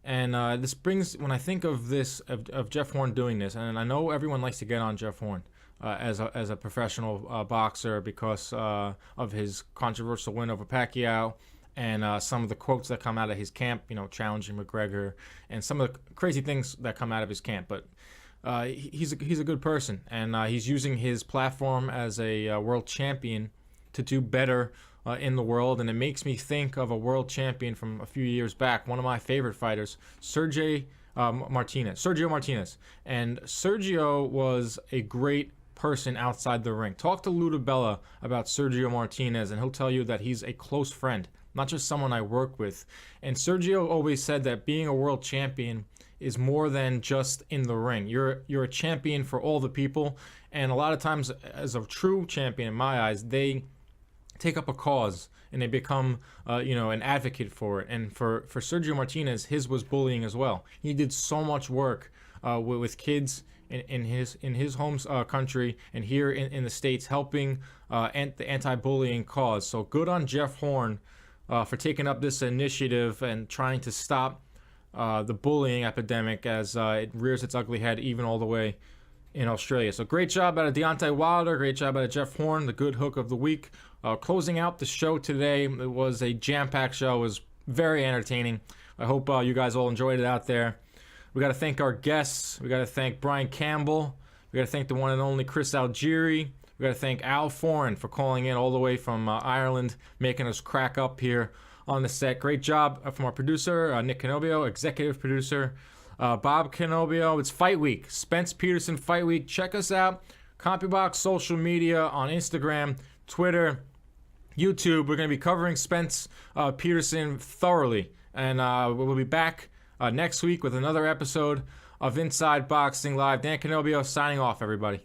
And this brings, when I think of this, of Jeff Horn doing this, and I know everyone likes to get on Jeff Horn as a professional boxer because of his controversial win over Pacquiao and some of the quotes that come out of his camp, challenging McGregor, and some of the crazy things that come out of his camp. But he's a good person, and he's using his platform as a world champion to do better in the world, and it makes me think of a world champion from a few years back, one of my favorite fighters, Sergio Martinez. And Sergio was a great person outside the ring. Talk to Lou DiBella about Sergio Martinez, and he'll tell you that he's a close friend, not just someone I work with. And Sergio always said that being a world champion is more than just in the ring. You're a champion for all the people, and a lot of times, as a true champion in my eyes, they take up a cause and they become an advocate for it. And for Sergio Martinez, his was bullying as well. He did so much work with kids in his home country and here in the States, helping the anti-bullying cause. So good on Jeff Horn for taking up this initiative and trying to stop the bullying epidemic as it rears its ugly head even all the way in Australia. So great job out of Deontay Wilder, great job out of Jeff Horn, the good hook of the week. Closing out the show today, it was a jam-packed show. It was very entertaining. I hope you guys all enjoyed it out there. We got to thank our guests. We got to thank Brian Campbell. We got to thank the one and only Chris Algieri. We got to thank Al Foran for calling in all the way from Ireland, making us crack up here on the set. Great job from our producer, Nick Canobio, executive producer, Bob Canobio. It's Fight Week, Spence Peterson Fight Week. Check us out. CompuBox social media on Instagram, Twitter, YouTube. We're going to be covering Spence Peterson thoroughly. And we'll be back next week with another episode of Inside Boxing Live. Dan Canobio signing off, everybody.